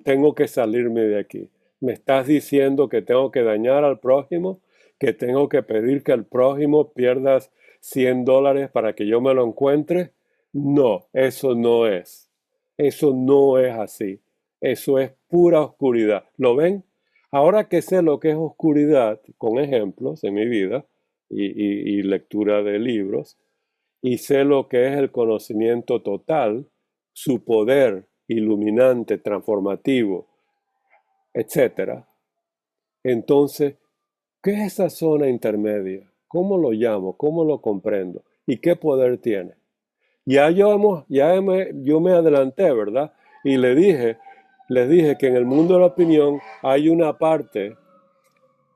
Tengo que salirme de aquí. ¿Me estás diciendo que tengo que dañar al prójimo? que tengo que pedir que el prójimo pierda $100 para que yo me lo encuentre. No, eso no es. Eso no es así. Eso es pura oscuridad. ¿Lo ven? Ahora que sé lo que es oscuridad, con ejemplos en mi vida y lectura de libros, y sé lo que es el conocimiento total, su poder iluminante, transformativo, etc. Entonces, ¿qué es esa zona intermedia? ¿Cómo lo llamo? ¿Cómo lo comprendo? ¿Y qué poder tiene? Yo me adelanté, ¿verdad? Y les dije que en el mundo de la opinión hay una parte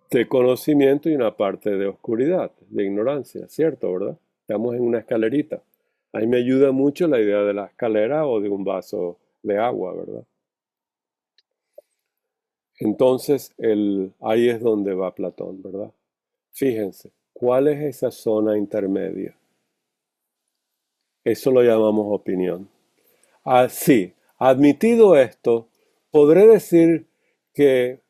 de conocimiento y una parte de oscuridad, de ignorancia, ¿cierto, verdad? Estamos en una escalerita. Ahí me ayuda mucho la idea de la escalera o de un vaso de agua, ¿verdad? Entonces, ahí es donde va Platón, ¿verdad? Fíjense, ¿cuál es esa zona intermedia? Eso lo llamamos opinión. Así, admitido esto, podré decir que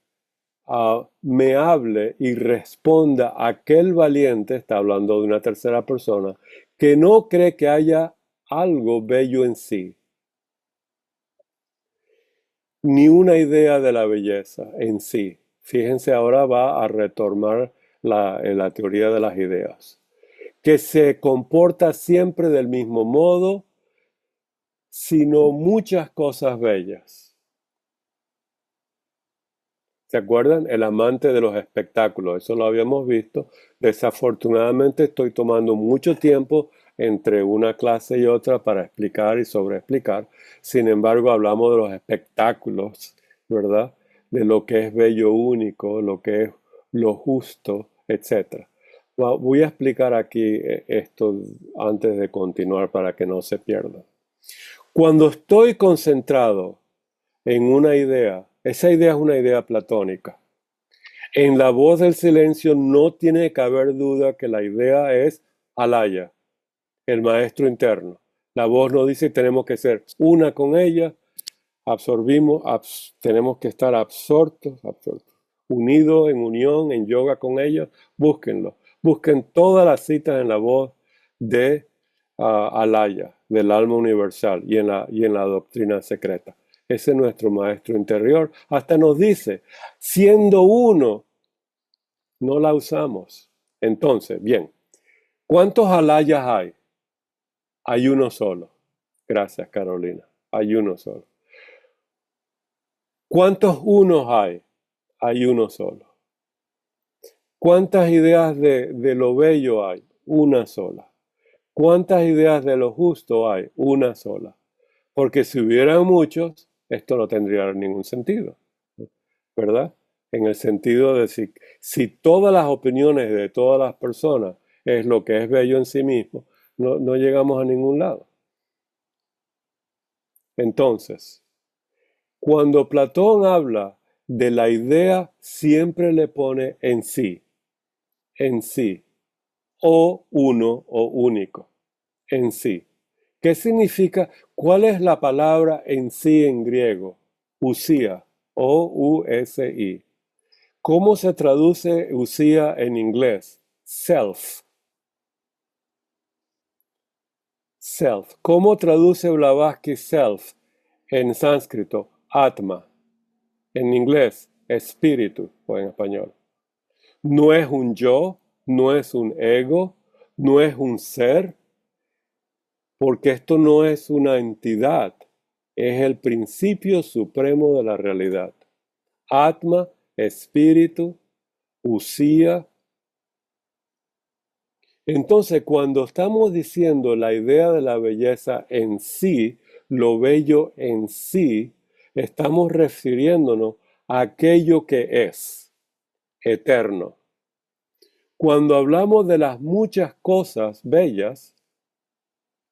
me hable y responda aquel valiente, está hablando de una tercera persona, que no cree que haya algo bello en sí, ni una idea de la belleza en sí. Fíjense, ahora va a retomar la teoría de las ideas, que se comporta siempre del mismo modo, sino muchas cosas bellas. ¿Se acuerdan? El amante de los espectáculos, eso lo habíamos visto. Desafortunadamente estoy tomando mucho tiempo entre una clase y otra para explicar y sobreexplicar. Sin embargo, hablamos de los espectáculos, ¿verdad? De lo que es bello único, lo que es lo justo, etc. Voy a explicar aquí esto antes de continuar para que no se pierda. Cuando estoy concentrado en una idea, esa idea es una idea platónica. En la voz del silencio no tiene que haber duda que la idea es Alaya, el maestro interno. La voz nos dice que tenemos que ser una con ella, tenemos que estar absortos, unidos en unión, en yoga con ella. Búsquenlo. Busquen todas las citas en la voz de Alaya, del alma universal y en la doctrina secreta. Ese es nuestro maestro interior. Hasta nos dice, siendo uno, no la usamos. Entonces, bien, ¿cuántos alayas hay? Hay uno solo. Gracias, Carolina. Hay uno solo. ¿Cuántos unos hay? Hay uno solo. ¿Cuántas ideas de lo bello hay? Una sola. ¿Cuántas ideas de lo justo hay? Una sola. Porque si hubieran muchos, esto no tendría ningún sentido, ¿verdad? En el sentido de si todas las opiniones de todas las personas es lo que es bello en sí mismo, no llegamos a ningún lado. Entonces, cuando Platón habla de la idea, siempre le pone en sí, o uno o único, en sí. ¿Qué significa? ¿Cuál es la palabra en sí en griego? Usía, O-U-S-I. ¿Cómo se traduce usía en inglés? Self. Self. ¿Cómo traduce Blavatsky self en sánscrito? Atma. En inglés, espíritu, o en español. No es un yo, no es un ego, no es un ser, porque esto no es una entidad, es el principio supremo de la realidad. Atma, espíritu, usía. Entonces, cuando estamos diciendo la idea de la belleza en sí, lo bello en sí, estamos refiriéndonos a aquello que es eterno. Cuando hablamos de las muchas cosas bellas,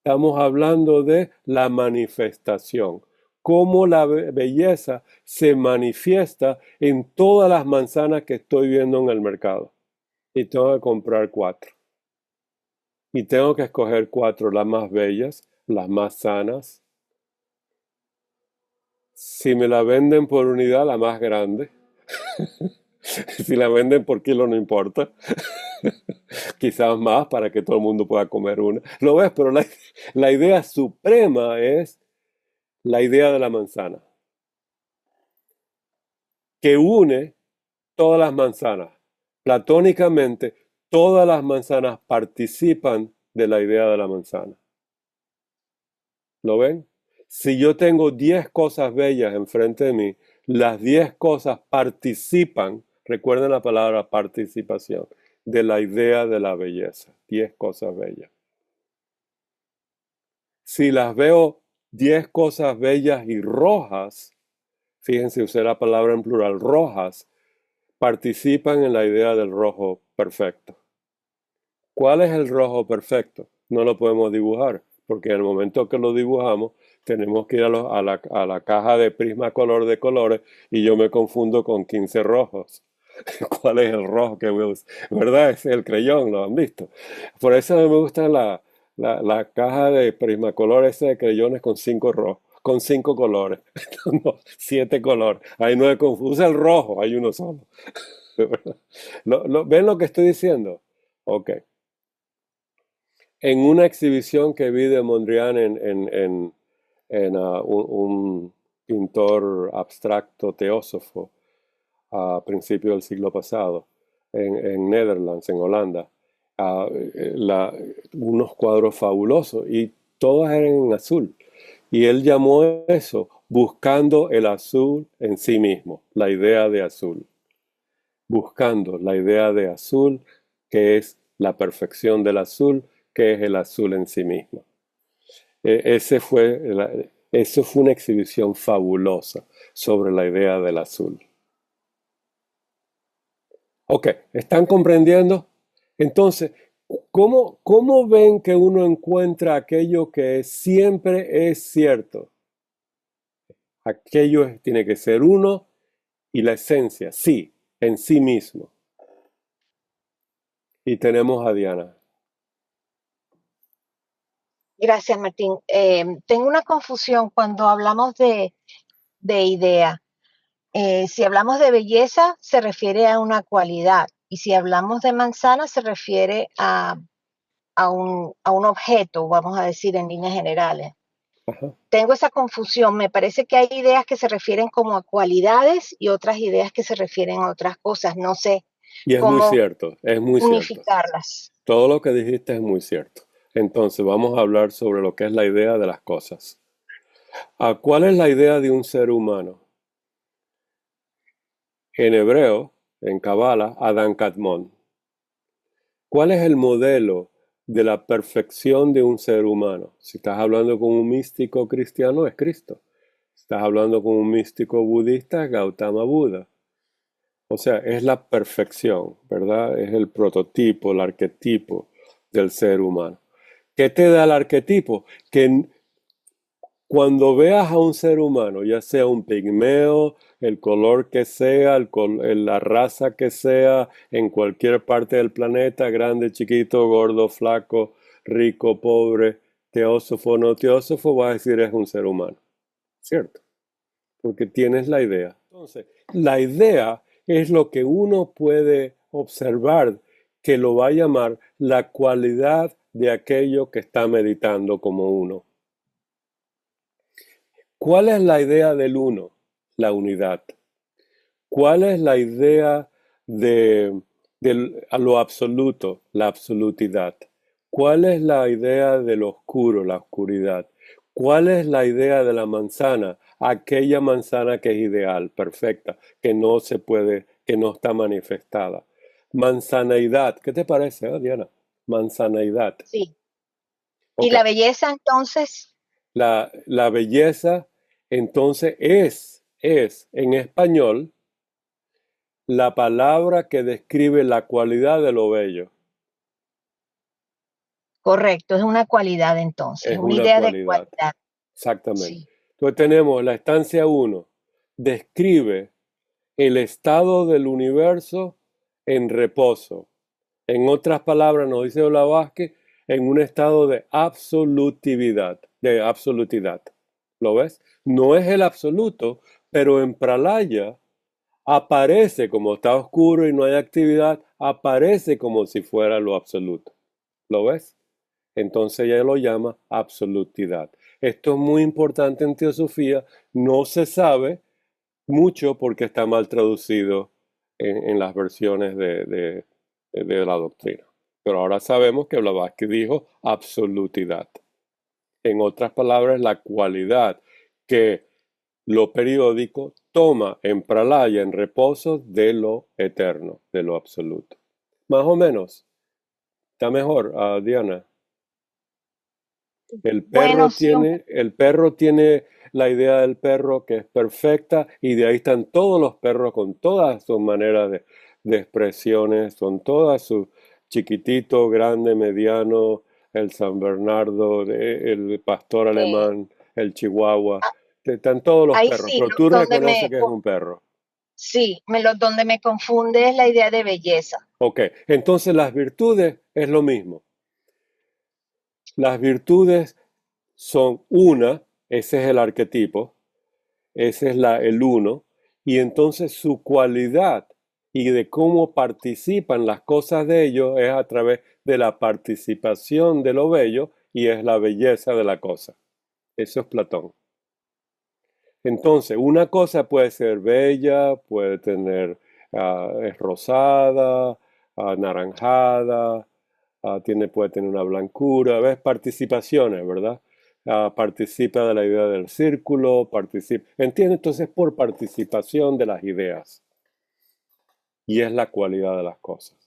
estamos hablando de la manifestación, cómo la belleza se manifiesta en todas las manzanas que estoy viendo en el mercado. Y tengo que comprar 4. Y tengo que escoger 4, las más bellas, las más sanas. Si me la venden por unidad, la más grande. Si la venden por kilo no importa. Quizás más para que todo el mundo pueda comer una. ¿Lo ves? Pero la idea suprema es la idea de la manzana, que une todas las manzanas. Platónicamente, todas las manzanas participan de la idea de la manzana. ¿Lo ven? Si yo tengo 10 cosas bellas enfrente de mí, las 10 cosas participan, recuerden la palabra participación, de la idea de la belleza. 10 cosas bellas. Si las veo 10 cosas bellas y rojas, fíjense, usé la palabra en plural, rojas, participan en la idea del rojo perfecto. ¿Cuál es el rojo perfecto? No lo podemos dibujar, porque en el momento que lo dibujamos, tenemos que ir a la caja de Prismacolor de colores y yo me confundo con 15 rojos. ¿Cuál es el rojo que voy a usar? ¿Verdad? Es el creyón, lo han visto. Por eso me gusta la caja de Prismacolor ese de creyones con 5 rojos, con 5 colores, no, 7 colores. Ahí no es confuso. Usa el rojo, hay uno solo. ¿Ven lo que estoy diciendo? Ok. En una exhibición que vi de Mondrian en un pintor abstracto teósofo a principios del siglo pasado, en Netherlands, en Holanda, unos cuadros fabulosos y todos eran en azul. Y él llamó eso buscando el azul en sí mismo, la idea de azul. Buscando la idea de azul, que es la perfección del azul, que es el azul en sí mismo. Eso fue una exhibición fabulosa sobre la idea del azul. Ok, ¿están comprendiendo? Entonces, ¿cómo ven que uno encuentra aquello que siempre es cierto? Aquello tiene que ser uno y la esencia, sí, en sí mismo. Y tenemos a Diana. Gracias, Martín. Tengo una confusión cuando hablamos de idea. Si hablamos de belleza, se refiere a una cualidad. Y si hablamos de manzana, se refiere a un objeto, vamos a decir en líneas generales. Ajá. Tengo esa confusión. Me parece que hay ideas que se refieren como a cualidades y otras ideas que se refieren a otras cosas. No sé Y es muy cierto, es muy unificarlas. Cierto. Todo lo que dijiste es muy cierto. Entonces vamos a hablar sobre lo que es la idea de las cosas. ¿Cuál es la idea de un ser humano? En hebreo, en Kabbalah, Adán Kadmon. ¿Cuál es el modelo de la perfección de un ser humano? Si estás hablando con un místico cristiano, es Cristo. Si estás hablando con un místico budista, es Gautama Buda. O sea, es la perfección, ¿verdad? Es el prototipo, el arquetipo del ser humano. ¿Qué te da el arquetipo? Que cuando veas a un ser humano, ya sea un pigmeo, el color que sea, la raza que sea, en cualquier parte del planeta, grande, chiquito, gordo, flaco, rico, pobre, teósofo, no teósofo, vas a decir es un ser humano. ¿Cierto? Porque tienes la idea. Entonces, la idea es lo que uno puede observar, que lo va a llamar la cualidad de aquello que está meditando como uno. ¿Cuál es la idea del uno? La unidad. ¿Cuál es la idea de lo absoluto? La absolutidad. ¿Cuál es la idea de lo oscuro? La oscuridad. ¿Cuál es la idea de la manzana? Aquella manzana que es ideal, perfecta, que no se puede, que no está manifestada. Manzaneidad. ¿Qué te parece, Diana? Manzaneidad. Sí. Okay. ¿Y la belleza entonces? La belleza entonces es en español la palabra que describe la cualidad de lo bello. Correcto, es una cualidad entonces, Es una una idea cualidad. de cualidad. Exactamente. Sí. Entonces tenemos la estancia 1, describe el estado del universo en reposo. En otras palabras, nos dice Blavatsky, en un estado de absolutividad, de absolutidad. ¿Lo ves? No es el absoluto, pero en Pralaya aparece como está oscuro y no hay actividad, aparece como si fuera lo absoluto. ¿Lo ves? Entonces ella lo llama absolutidad. Esto es muy importante en teosofía. No se sabe mucho porque está mal traducido en las versiones de la doctrina. Pero ahora sabemos que Blavatsky dijo absolutidad. En otras palabras, la cualidad que lo periódico toma en pralaya, en reposo, de lo eterno, de lo absoluto. Más o menos. Está mejor, Diana. El Bueno, perro tiene la idea del perro que es perfecta y de ahí están todos los perros con todas sus maneras de expresiones, son todas sus chiquitito, grande, mediano, el San Bernardo, el pastor alemán, el chihuahua, están todos los ahí perros, sí, pero tú reconoces que es un perro. sí, donde me confunde es la idea de belleza. Ok, entonces las virtudes es lo mismo. Las virtudes son una, ese es el arquetipo, ese es el uno, y entonces su cualidad y de cómo participan las cosas de ellos es a través de la participación de lo bello y es la belleza de la cosa. Eso es Platón. Entonces, una cosa puede ser bella, puede tener, es rosada, anaranjada, puede tener una blancura, ¿ves? Participaciones, ¿verdad? Participa de la idea del círculo, ¿entiendes? Entonces, por participación de las ideas. Y es la cualidad de las cosas.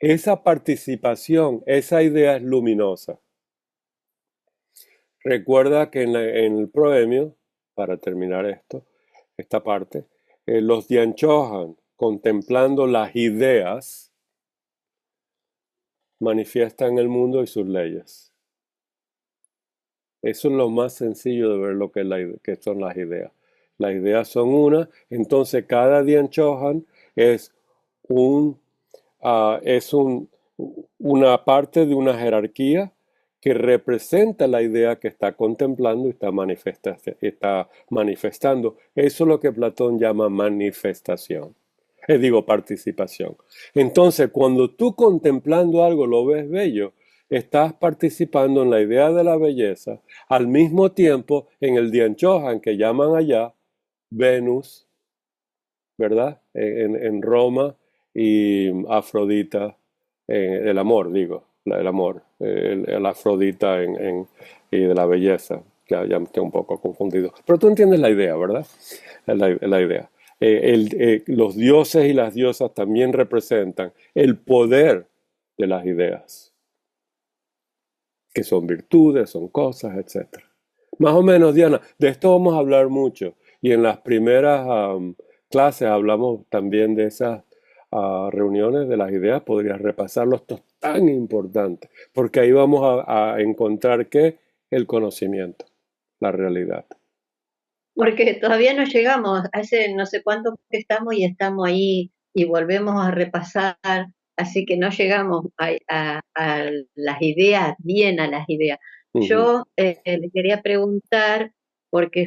Esa participación, esa idea es luminosa. Recuerda que en el proemio, para terminar esta parte, los Dianchohan, contemplando las ideas, manifiestan el mundo y sus leyes. Eso es lo más sencillo de ver lo que, que son las ideas. Las ideas son una, entonces cada Dianchohan es una parte de una jerarquía que representa la idea que está contemplando y está manifestando. Eso es lo que Platón llama manifestación. Participación. Entonces, cuando tú contemplando algo lo ves bello, estás participando en la idea de la belleza, al mismo tiempo en el Dianchohan que llaman allá Venus, ¿verdad? En Roma y Afrodita, el amor, el amor, el Afrodita y de la belleza, ya me estoy un poco confundido. Pero tú entiendes la idea, ¿verdad? La idea. Los dioses y las diosas también representan el poder de las ideas, que son virtudes, son cosas, etc. Más o menos, Diana, de esto vamos a hablar mucho. Y en las primeras clases hablamos también de esas reuniones de las ideas. Podrías repasarlo, esto es tan importante, porque ahí vamos a encontrar que el conocimiento, la realidad. Porque todavía no llegamos, hace no sé cuánto que estamos y estamos ahí y volvemos a repasar, así que no llegamos a las ideas, bien a las ideas. Yo le quería preguntar, porque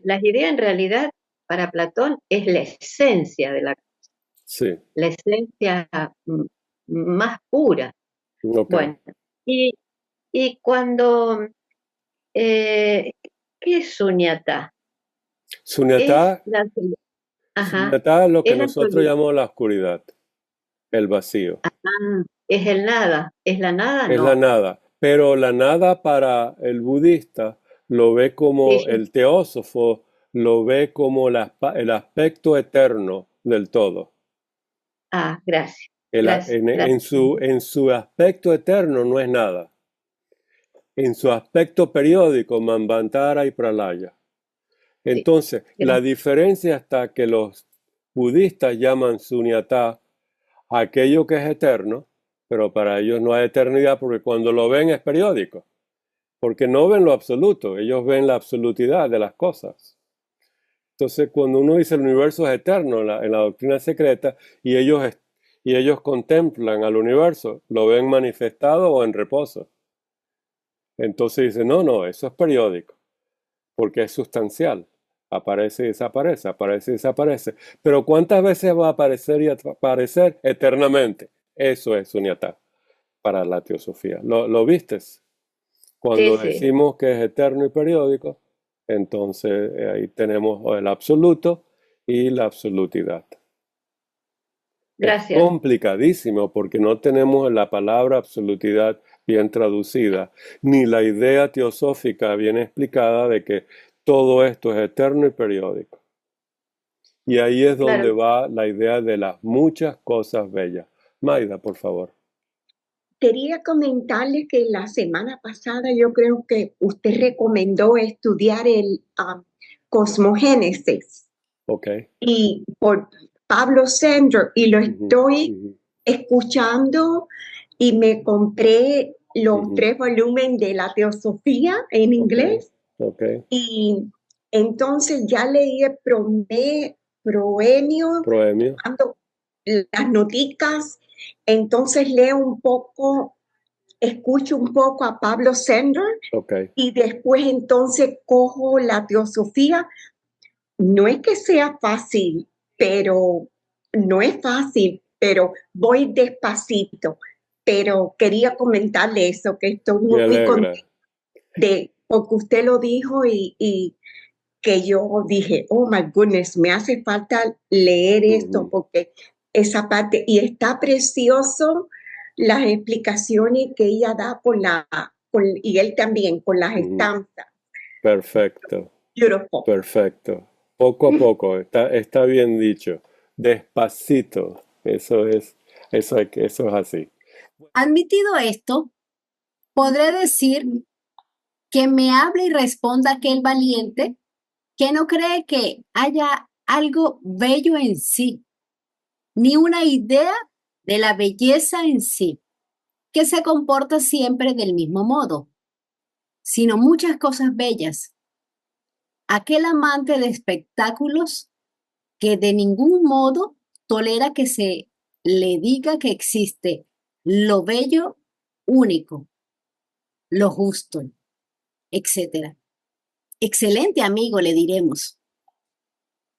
las ideas en realidad para Platón es la esencia de la cosa, Sí. la esencia más pura. Okay. Bueno, y cuando, ¿qué es Sunyata? Sunyata es lo que nosotros llamamos la oscuridad, el vacío. Es el nada, es la nada, Es no. la nada, pero la nada para el budista lo ve como el teósofo, lo ve como el aspecto eterno del todo. Gracias. En su aspecto eterno no es nada. En su aspecto periódico, Manvantara y Pralaya. Entonces, la diferencia está que los budistas llaman Sunyata aquello que es eterno, pero para ellos no hay eternidad porque cuando lo ven es periódico, porque no ven lo absoluto, ellos ven la absolutidad de las cosas. Entonces, cuando uno dice el universo es eterno en la doctrina secreta y ellos contemplan al universo, lo ven manifestado o en reposo. Entonces dicen, no, eso es periódico, porque es sustancial. Aparece y desaparece, aparece y desaparece. Pero ¿cuántas veces va a aparecer y desaparecer? Eternamente. Eso es Sunyata para la teosofía. ¿Lo vistes? Cuando Sí. decimos que es eterno y periódico, entonces ahí tenemos el absoluto y la absolutidad. Es Gracias. complicadísimo porque no tenemos la palabra absolutidad bien traducida, ni la idea teosófica bien explicada de que todo esto es eterno y periódico. Y ahí es donde Claro. va la idea de las muchas cosas bellas. Maida, por favor. Quería comentarles que la semana pasada yo creo que usted recomendó estudiar el Cosmogénesis Ok. y por Pablo Sanders, y lo estoy escuchando y me compré los 3 volúmenes de la Teosofía en inglés. Okay. Y entonces ya leí el Proemio, tomando las noticas, entonces leo un poco, escucho un poco a Pablo Sanders, y después entonces cojo la Teosofía. No es que sea fácil, pero voy despacito. Pero quería comentarle eso, que estoy muy contenta porque usted lo dijo y que yo dije, oh my goodness, me hace falta leer esto porque esa parte, y está precioso las explicaciones que ella da y él también, con las estampas. Perfecto. Beautiful. Perfecto. Poco a poco, está bien dicho. Despacito. Eso es así. Admitido esto, podré decir que me hable y responda aquel valiente que no cree que haya algo bello en sí, ni una idea de la belleza en sí, que se comporta siempre del mismo modo, sino muchas cosas bellas. Aquel amante de espectáculos que de ningún modo tolera que se le diga que existe lo bello único, lo justo, etc. Excelente amigo, le diremos.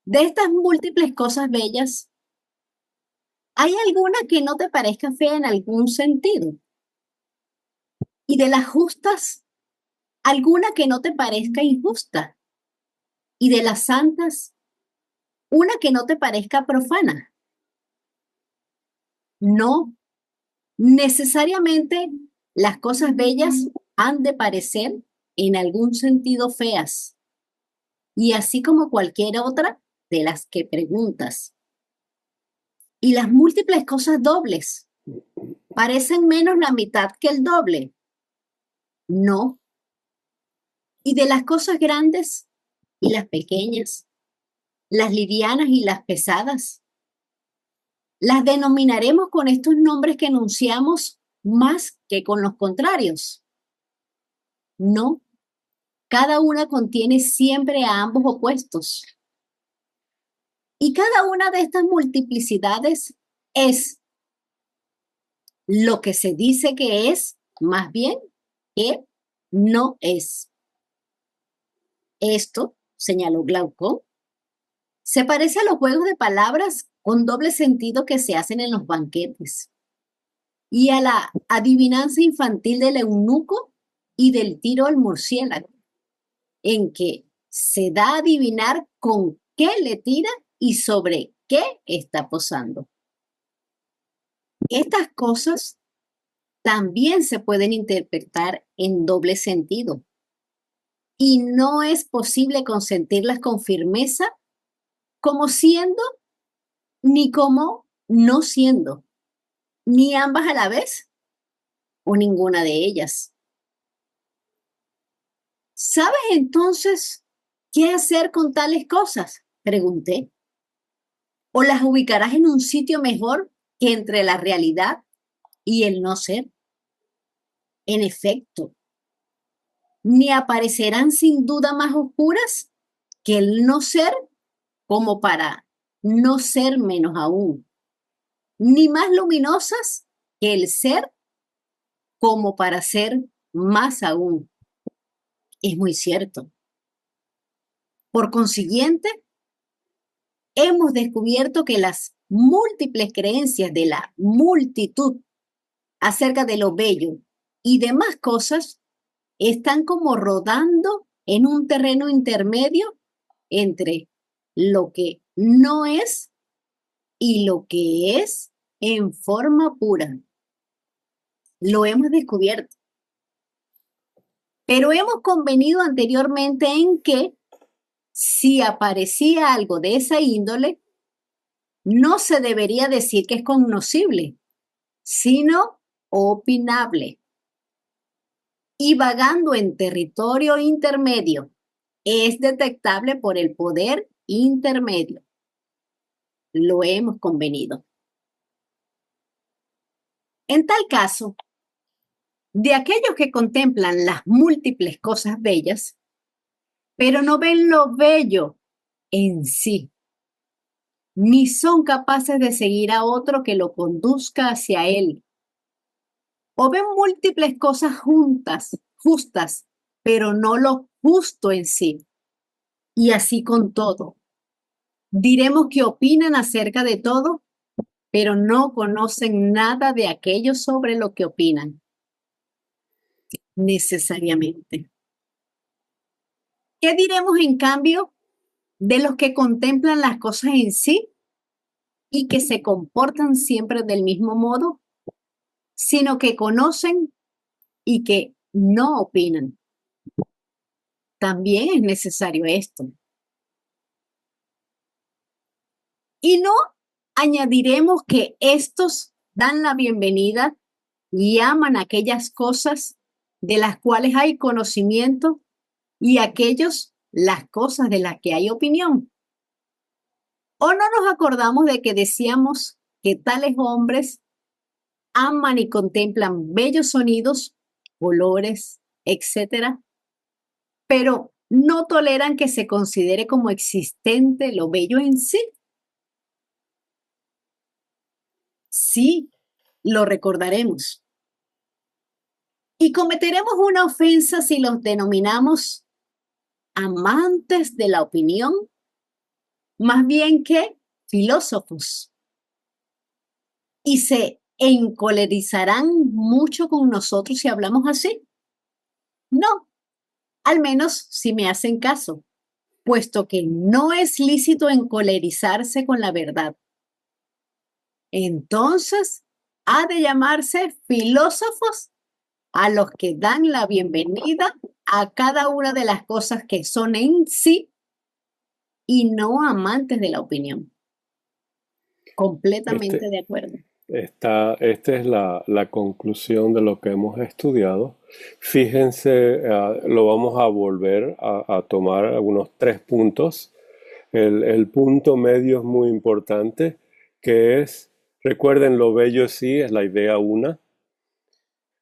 De estas múltiples cosas bellas, ¿hay alguna que no te parezca fea en algún sentido? Y de las justas, ¿alguna que no te parezca injusta? Y de las santas, ¿una que no te parezca profana? No, necesariamente las cosas bellas han de parecer en algún sentido feas, y así como cualquier otra de las que preguntas. Y las múltiples cosas dobles, ¿parecen menos la mitad que el doble? No. Y de las cosas grandes y las pequeñas, las livianas y las pesadas, las denominaremos con estos nombres que enunciamos más que con los contrarios. No, cada una contiene siempre a ambos opuestos. Y cada una de estas multiplicidades es lo que se dice que es, más bien que no es. Esto, señaló Glaucón, se parece a los juegos de palabras con doble sentido que se hacen en los banquetes y a la adivinanza infantil del eunuco y del tiro al murciélago, en que se da a adivinar con qué le tira y sobre qué está posando. Estas cosas también se pueden interpretar en doble sentido y no es posible consentirlas con firmeza como siendo ni como no siendo, ni ambas a la vez o ninguna de ellas. ¿Sabes entonces qué hacer con tales cosas? Pregunté. ¿O las ubicarás en un sitio mejor que entre la realidad y el no ser? En efecto, ni aparecerán sin duda más oscuras que el no ser como para no ser menos aún, ni más luminosas que el ser como para ser más aún. Es muy cierto. Por consiguiente, hemos descubierto que las múltiples creencias de la multitud acerca de lo bello y demás cosas están como rodando en un terreno intermedio entre lo que no es y lo que es en forma pura. Lo hemos descubierto. Pero hemos convenido anteriormente en que si aparecía algo de esa índole, no se debería decir que es cognoscible, sino opinable. Y vagando en territorio intermedio, es detectable por el poder intermedio. Lo hemos convenido. En tal caso, de aquellos que contemplan las múltiples cosas bellas, pero no ven lo bello en sí, ni son capaces de seguir a otro que lo conduzca hacia él, o ven múltiples cosas justas, pero no lo justo en sí, y así con todo. Diremos que opinan acerca de todo, pero no conocen nada de aquello sobre lo que opinan, necesariamente. ¿Qué diremos en cambio de los que contemplan las cosas en sí y que se comportan siempre del mismo modo, sino que conocen y que no opinan? También es necesario esto. Y no añadiremos que estos dan la bienvenida y aman aquellas cosas de las cuales hay conocimiento y aquellos las cosas de las que hay opinión. ¿O no nos acordamos de que decíamos que tales hombres aman y contemplan bellos sonidos, colores, etcétera, pero no toleran que se considere como existente lo bello en sí? Sí, lo recordaremos. Y cometeremos una ofensa si los denominamos amantes de la opinión, más bien que filósofos. Y se encolerizarán mucho con nosotros si hablamos así. No, al menos si me hacen caso, puesto que no es lícito encolerizarse con la verdad. Entonces, ha de llamarse filósofos a los que dan la bienvenida a cada una de las cosas que son en sí y no amantes de la opinión. Completamente de acuerdo. Esta es la conclusión de lo que hemos estudiado. Fíjense, lo vamos a volver a tomar algunos 3 puntos. El punto medio es muy importante, que es, recuerden, lo bello sí es la idea una.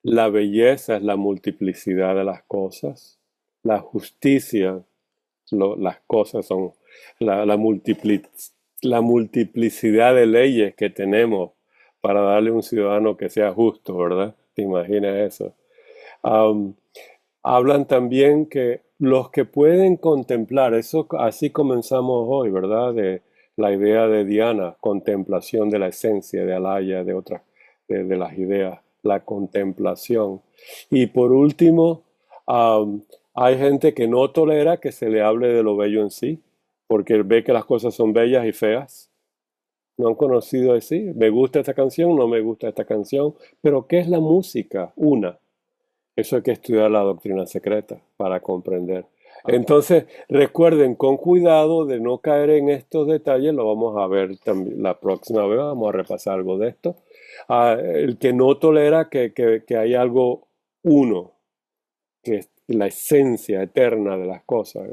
La belleza es la multiplicidad de las cosas. La justicia, las cosas son la multiplicidad de leyes que tenemos para darle a un ciudadano que sea justo, ¿verdad? ¿Te imaginas eso? Hablan también que los que pueden contemplar, eso así comenzamos hoy, ¿verdad? De la idea de Diana, contemplación de la esencia, de Alaya, de otras, de las ideas, la contemplación. Y por último, hay gente que no tolera que se le hable de lo bello en sí, porque ve que las cosas son bellas y feas. No han conocido así. Me gusta esta canción, no me gusta esta canción. Pero ¿qué es la música? Una. Eso hay que estudiar la doctrina secreta para comprender. Entonces, recuerden con cuidado de no caer en estos detalles. Lo vamos a ver también la próxima vez. Vamos a repasar algo de esto. El que no tolera que hay algo uno, que es la esencia eterna de las cosas.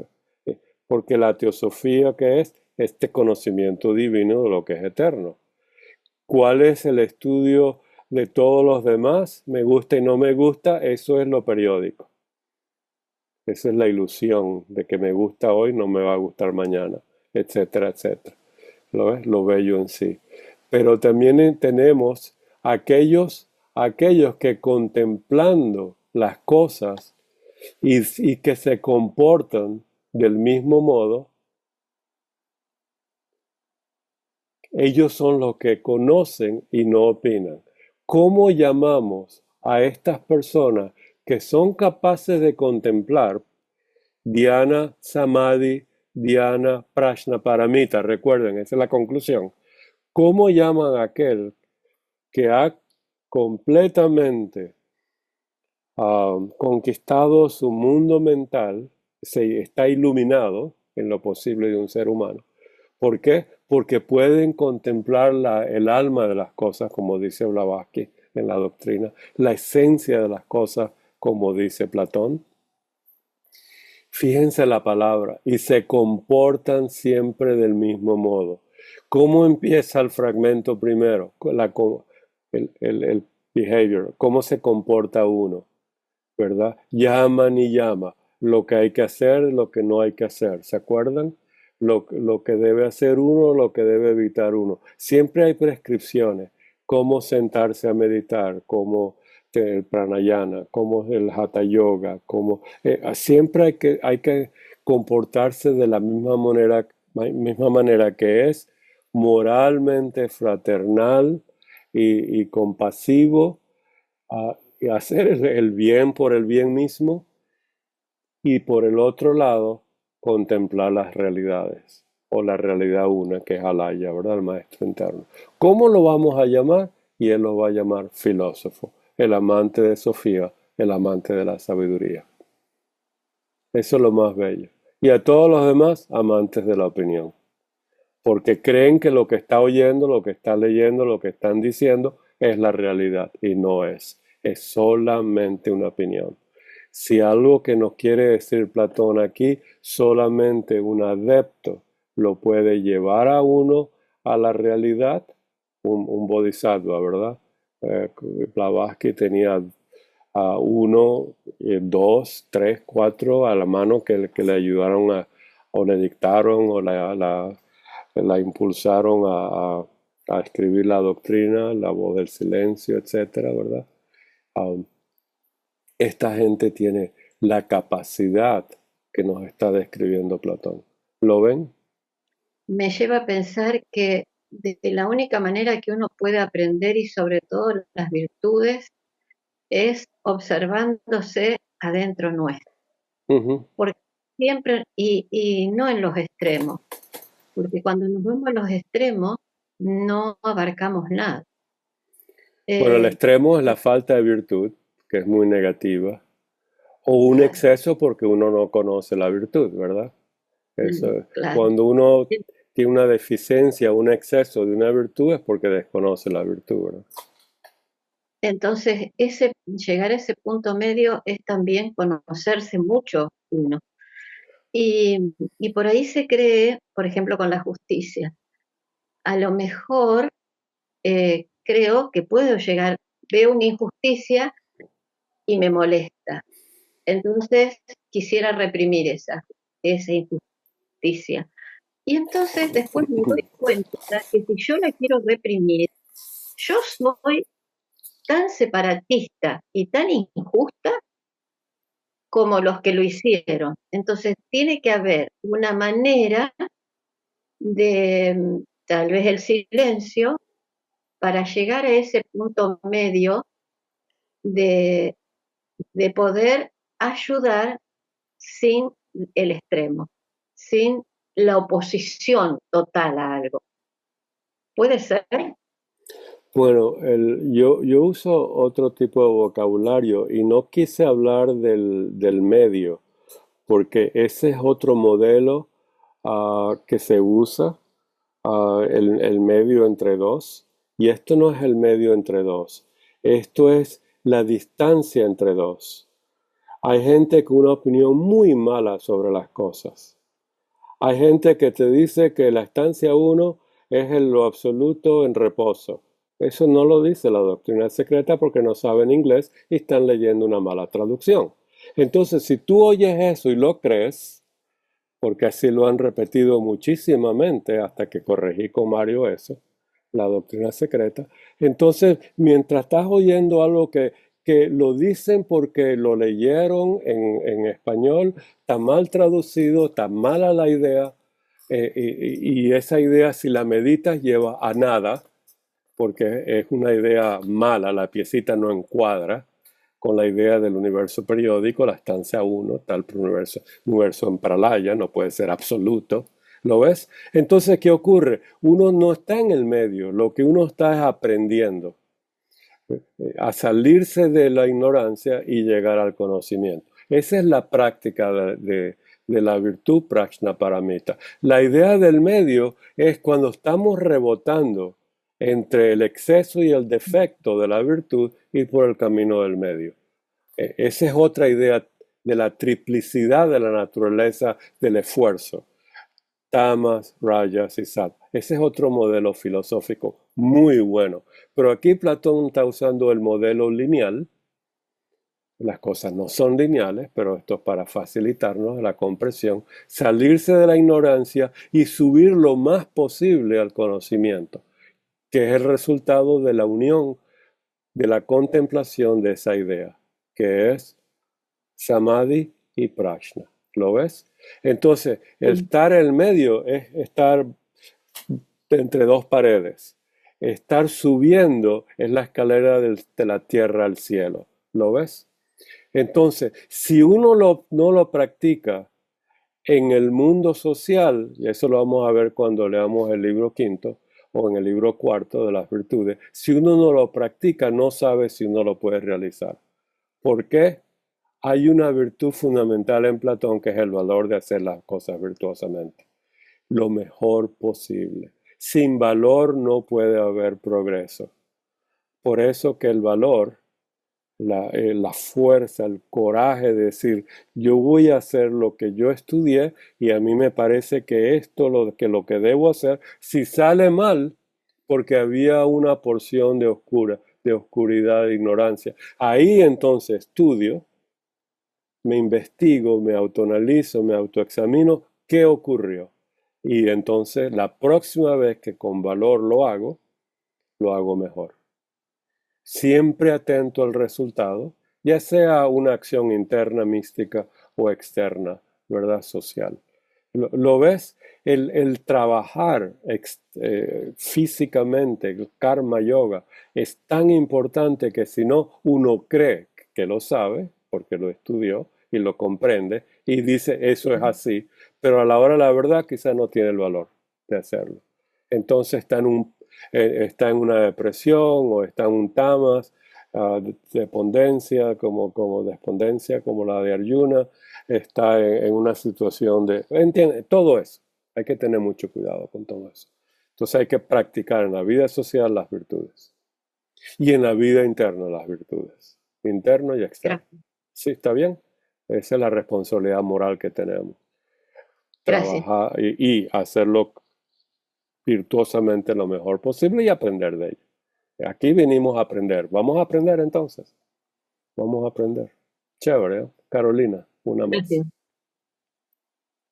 Porque la teosofía, que es este conocimiento divino de lo que es eterno. ¿Cuál es el estudio de todos los demás? Me gusta y no me gusta, eso es lo periódico. Esa es la ilusión de que me gusta hoy, no me va a gustar mañana, etcétera, etcétera. ¿Lo ves? Lo bello en sí. Pero también tenemos aquellos que contemplando las cosas y que se comportan del mismo modo, Ellos son los que conocen y no opinan. ¿Cómo llamamos a estas personas que son capaces de contemplar dhyana, samadhi, dhyana, prajna, paramita? Recuerden, esa es la conclusión. ¿Cómo llaman a aquel que ha completamente conquistado su mundo mental, está iluminado en lo posible de un ser humano? ¿Por qué? Porque pueden contemplar el alma de las cosas, como dice Blavatsky en la doctrina, la esencia de las cosas, como dice Platón. Fíjense la palabra, y se comportan siempre del mismo modo. ¿Cómo empieza el fragmento primero? El behavior, ¿cómo se comporta uno? ¿Verdad? Llaman y llama. Lo que hay que hacer, lo que no hay que hacer. ¿Se acuerdan? Lo que debe hacer uno, lo que debe evitar uno. Siempre hay prescripciones. Cómo sentarse a meditar, cómo el pranayana, cómo el hatha yoga, siempre hay que comportarse de la misma manera que es moralmente fraternal y compasivo, y hacer el bien por el bien mismo, y por el otro lado contemplar las realidades, o la realidad una, que es Alaya, ¿verdad? El maestro interno. ¿Cómo lo vamos a llamar? Y él lo va a llamar filósofo, el amante de Sofía, el amante de la sabiduría. Eso es lo más bello. Y a todos los demás, amantes de la opinión. Porque creen que lo que está oyendo, lo que está leyendo, lo que están diciendo es la realidad, y no es. Es solamente una opinión. Si algo que nos quiere decir Platón aquí, solamente un adepto lo puede llevar a uno a la realidad, un bodhisattva, ¿verdad? Blavatsky tenía a 1, 2, 3, 4 a la mano que le ayudaron o le dictaron o la impulsaron a escribir la doctrina, la voz del silencio, etcétera, ¿verdad? Esta gente tiene la capacidad que nos está describiendo Platón. ¿Lo ven? Me lleva a pensar que de la única manera que uno puede aprender, y sobre todo las virtudes, es observándose adentro nuestro. Porque siempre, y no en los extremos, porque cuando nos vemos en los extremos no abarcamos nada. Bueno, el extremo es la falta de virtud, que es muy negativa, o un exceso porque uno no conoce la virtud, ¿verdad? Eso, claro. Cuando uno tiene una deficiencia, un exceso de una virtud, es porque desconoce la virtud, ¿verdad? Entonces, llegar a ese punto medio es también conocerse mucho uno. Y por ahí se cree, por ejemplo, con la justicia. A lo mejor creo que puedo llegar, veo una injusticia y me molesta. Entonces quisiera reprimir esa injusticia. Y entonces después me doy cuenta que si yo la quiero reprimir, yo soy tan separatista y tan injusta como los que lo hicieron. Entonces tiene que haber una manera de, tal vez el silencio, para llegar a ese punto medio de poder ayudar sin el extremo, sin la oposición total a algo. ¿Puede ser? Bueno, yo uso otro tipo de vocabulario y no quise hablar del medio, porque ese es otro modelo que se usa, el medio entre dos, y esto no es el medio entre dos, esto es la distancia entre dos. Hay gente con una opinión muy mala sobre las cosas. Hay gente que te dice que la estancia 1 es en lo absoluto en reposo. Eso no lo dice la doctrina secreta porque no saben inglés y están leyendo una mala traducción. Entonces, si tú oyes eso y lo crees, porque así lo han repetido muchísimamente hasta que corregí con Mario eso, la doctrina secreta, entonces, mientras estás oyendo algo que lo dicen porque lo leyeron en español, está mal traducido, está mala la idea, y esa idea, si la meditas, lleva a nada, porque es una idea mala, la piecita no encuadra con la idea del universo periódico, la estancia 1, tal universo en pralaya, no puede ser absoluto. ¿Lo ves? Entonces, ¿qué ocurre? Uno no está en el medio, lo que uno está es aprendiendo a salirse de la ignorancia y llegar al conocimiento. Esa es la práctica de la virtud prajnaparamita. La idea del medio es cuando estamos rebotando entre el exceso y el defecto de la virtud y por el camino del medio. Esa es otra idea de la triplicidad de la naturaleza del esfuerzo. Tamas, rayas y sattva. Ese es otro modelo filosófico muy bueno. Pero aquí Platón está usando el modelo lineal. Las cosas no son lineales, pero esto es para facilitarnos la comprensión. Salirse de la ignorancia y subir lo más posible al conocimiento, que es el resultado de la unión, de la contemplación de esa idea, que es samadhi y prajna. ¿Lo ves? Entonces, el estar en el medio es estar entre dos paredes. Estar subiendo es la escalera de la tierra al cielo. ¿Lo ves? Entonces, si uno no lo practica en el mundo social, y eso lo vamos a ver cuando leamos el libro quinto o en el libro cuarto de las virtudes, si uno no lo practica, no sabe si uno lo puede realizar. ¿Por qué? Hay una virtud fundamental en Platón que es el valor de hacer las cosas virtuosamente. Lo mejor posible. Sin valor no puede haber progreso. Por eso que el valor, la fuerza, el coraje de decir, yo voy a hacer lo que yo estudié y a mí me parece que esto lo que debo hacer, si sale mal, porque había una porción de oscuridad, de ignorancia. Ahí entonces estudio, me investigo, me autoanalizo, me autoexamino qué ocurrió. Y entonces la próxima vez que con valor lo hago mejor. Siempre atento al resultado, ya sea una acción interna, mística o externa, ¿verdad? Social. ¿Lo ves? El trabajar físicamente, el karma yoga, es tan importante que si no, uno cree que lo sabe, porque lo estudió y lo comprende, y dice eso es así, pero a la hora de la verdad quizás no tiene el valor de hacerlo. Entonces está en una depresión o está en un tamas, dependencia como despondencia, como la de Arjuna, está en una situación de... ¿Entiende? Todo eso. Hay que tener mucho cuidado con todo eso. Entonces hay que practicar en la vida social las virtudes. Y en la vida interna las virtudes. Interno y externo. Gracias. ¿Sí? ¿Está bien? Esa es la responsabilidad moral que tenemos. Gracias. Trabajar y hacerlo virtuosamente lo mejor posible y aprender de ello. Aquí vinimos a aprender. ¿Vamos a aprender entonces? Vamos a aprender. Chévere, ¿eh? Carolina, una más. Gracias.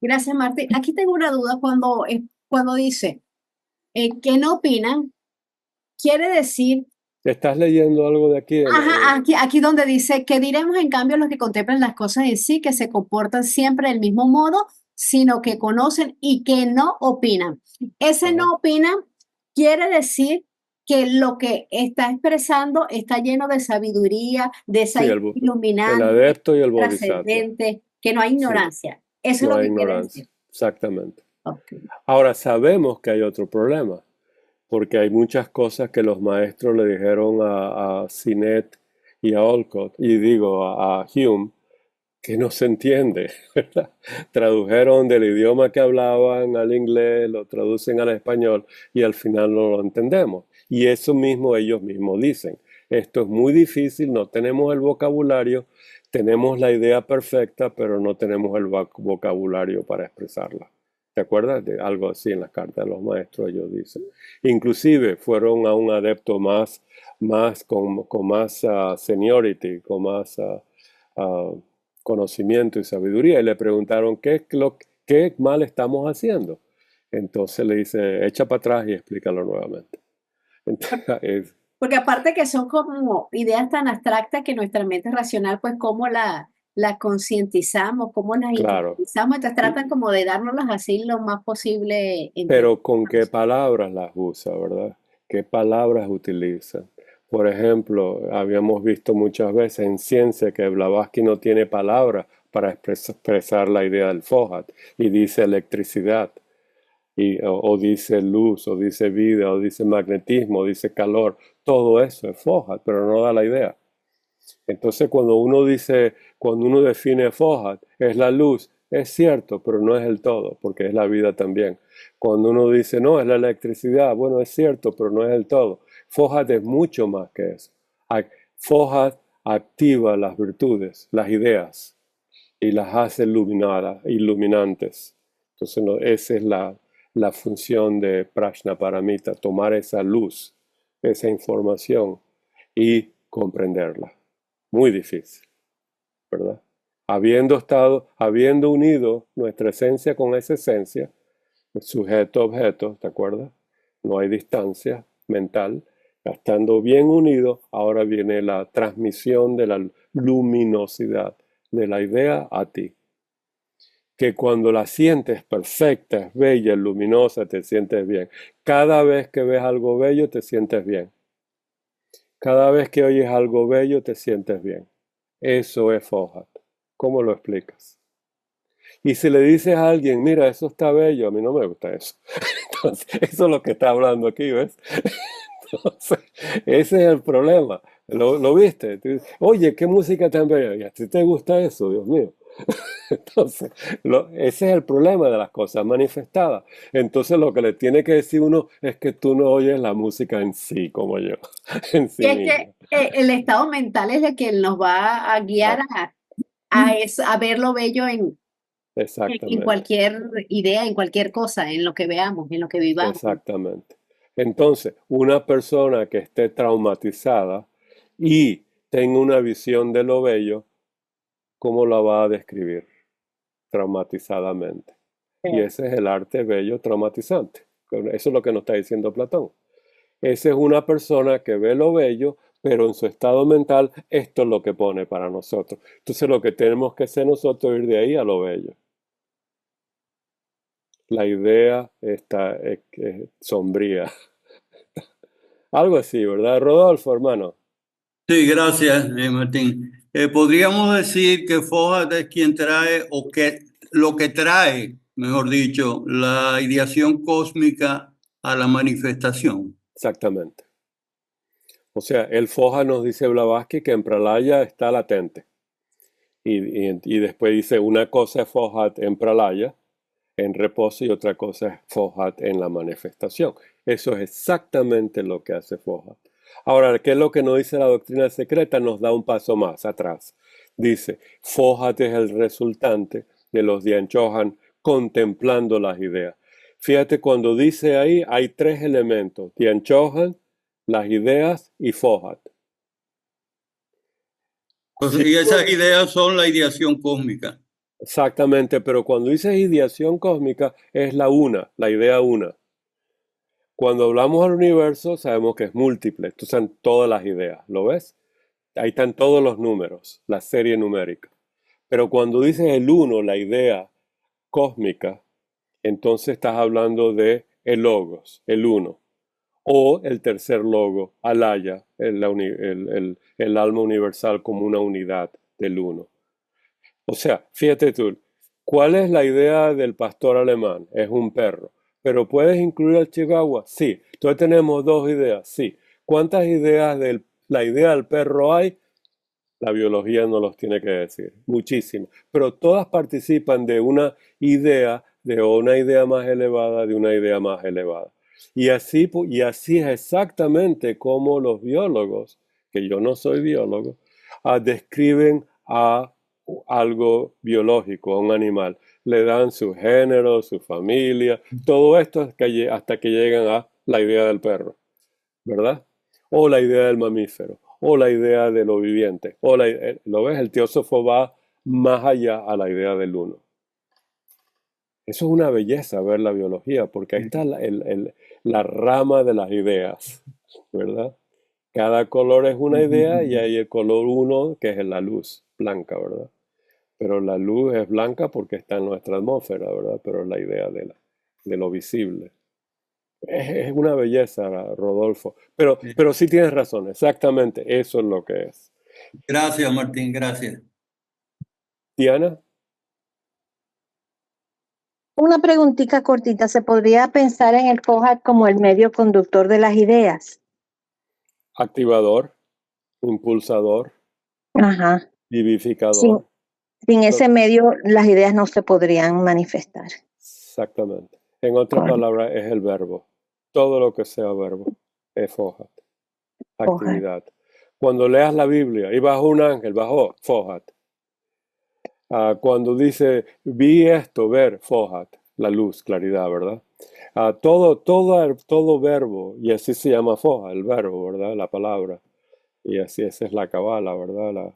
Gracias, Martín. Aquí tengo una duda cuando dice que no opinan, quiere decir... ¿Estás leyendo algo de aquí? Ajá, aquí donde dice que diremos en cambio los que contemplan las cosas en sí, que se comportan siempre del mismo modo, sino que conocen y que no opinan. Ese no opinan quiere decir que lo que está expresando está lleno de sabiduría, de esa iluminante, el adepto y el trascendente, que no hay ignorancia. Sí, eso no es lo hay que quiere decir. Exactamente. Okay. Ahora sabemos que hay otro problema, porque hay muchas cosas que los maestros le dijeron a Sinet y a Olcott, y digo a Hume, que no se entiende, ¿verdad? Tradujeron del idioma que hablaban al inglés, lo traducen al español y al final no lo entendemos. Y eso mismo ellos mismos dicen. Esto es muy difícil, no tenemos el vocabulario, tenemos la idea perfecta, pero no tenemos el vocabulario para expresarla. ¿Te acuerdas de algo así en las cartas de los maestros? Ellos dicen. Inclusive fueron a un adepto con más seniority, con más... conocimiento y sabiduría y le preguntaron qué mal estamos haciendo. Entonces le dice, echa para atrás y explícalo nuevamente. Porque aparte que son como ideas tan abstractas que nuestra mente racional pues cómo la la concientizamos, cómo las Claro. interiorizamos, entonces tratan como de dárnoslas así lo más posible. Pero con qué palabras las usa, ¿verdad? ¿Qué palabras utiliza? Por ejemplo, habíamos visto muchas veces en ciencia que Blavatsky no tiene palabras para expresar la idea del Fohat y dice electricidad, o dice luz, o dice vida, o dice magnetismo, o dice calor. Todo eso es Fohat, pero no da la idea. Entonces, cuando uno define Fohat, es la luz, es cierto, pero no es el todo, porque es la vida también. Cuando uno dice, no, es la electricidad, bueno, es cierto, pero no es el todo. Fohat es mucho más que eso. Fohat activa las virtudes, las ideas, y las hace iluminantes. Entonces, esa es la función de Prajnaparamita, tomar esa luz, esa información y comprenderla. Muy difícil, ¿verdad? Habiendo unido nuestra esencia con esa esencia, sujeto-objeto, ¿te acuerdas? No hay distancia mental. Estando bien unido, ahora viene la transmisión de la luminosidad de la idea a ti. Que cuando la sientes perfecta, es bella, luminosa, te sientes bien. Cada vez que ves algo bello, te sientes bien. Cada vez que oyes algo bello, te sientes bien. Eso es Fohat. ¿Cómo lo explicas? Y si le dices a alguien, mira, eso está bello, a mí no me gusta eso. Entonces, eso es lo que está hablando aquí, ¿ves? Entonces, ese es el problema. ¿Lo viste? Oye, qué música tan bella. ¿Y a ti te gusta eso, Dios mío? Entonces, ese es el problema de las cosas manifestadas. Entonces, lo que le tiene que decir uno es que tú no oyes la música en sí, como yo, en sí Y es misma. que el estado mental es el que nos va a guiar a ver lo bello en Exactamente, cualquier idea, en cualquier cosa, en lo que veamos, en lo que vivamos. exactamente. Entonces, una persona que esté traumatizada y tenga una visión de lo bello, ¿cómo la va a describir? Traumatizadamente. Y ese es el arte bello traumatizante. Eso es lo que nos está diciendo Platón. Esa es una persona que ve lo bello, pero en su estado mental esto es lo que pone para nosotros. Entonces lo que tenemos que hacer nosotros es ir de ahí a lo bello. La idea está sombría. Algo así, ¿verdad, Rodolfo, hermano? Sí, gracias, Martín. Podríamos decir que Fohat es quien trae, o que lo que trae, mejor dicho, la ideación cósmica a la manifestación. Exactamente. O sea, el Foja nos dice Blavatsky que en Pralaya está latente. Y después dice una cosa es Fohat en Pralaya, en reposo, y otra cosa es Fohat en la manifestación. Eso es exactamente lo que hace Fohat. Ahora, ¿qué es lo que nos dice la doctrina secreta? Nos da un paso más atrás. Dice, Fohat es el resultante de los Dhyan Chohan contemplando las ideas. Fíjate, cuando dice ahí, hay tres elementos: Dhyan Chohan, las ideas y Fohat. Y esas ideas son la ideación cósmica. Exactamente, pero cuando dices ideación cósmica es la idea una. Cuando hablamos del universo sabemos que es múltiple, entonces están todas las ideas, ¿lo ves? Ahí están todos los números, la serie numérica. Pero cuando dices el uno, la idea cósmica, entonces estás hablando de el logos, el uno, o el tercer logo, alaya, el alma universal como una unidad del uno. O sea, fíjate tú, ¿cuál es la idea del pastor alemán? Es un perro. ¿Pero puedes incluir al chihuahua? Sí. Entonces tenemos dos ideas, sí. ¿Cuántas ideas de la idea del perro hay? La biología no los tiene que decir. Muchísimas. Pero todas participan de una idea más elevada, de una idea más elevada. Y así es exactamente como los biólogos, que yo no soy biólogo, describen a algo biológico, a un animal. Le dan su género, su familia, todo esto hasta que llegan a la idea del perro, ¿verdad? O la idea del mamífero, o la idea de lo viviente. ¿Lo ves? El teósofo va más allá a la idea del uno. Eso es una belleza ver la biología, porque ahí está la rama de las ideas, ¿verdad? Cada color es una idea y hay el color uno, que es la luz blanca, ¿verdad? Pero la luz es blanca porque está en nuestra atmósfera, ¿verdad? Pero es la idea de lo visible. Es una belleza, Rodolfo. Pero sí tienes razón, exactamente, eso es lo que es. Gracias, Martín, gracias. Diana. Una preguntita cortita, ¿se podría pensar en el FOHAD como el medio conductor de las ideas? Activador, impulsador, Ajá. vivificador. Sin ese medio, las ideas no se podrían manifestar. Exactamente. En otras palabras, es el verbo. Todo lo que sea verbo es FOHAD. Actividad. Cuando leas la Biblia y bajó un ángel, bajó FOHAD. Cuando dice, vi esto, ver, FOHAD, la luz, claridad, ¿verdad? Todo verbo, y así se llama FOHAD, el verbo, ¿verdad? La palabra. Y así esa es la cabala, ¿verdad?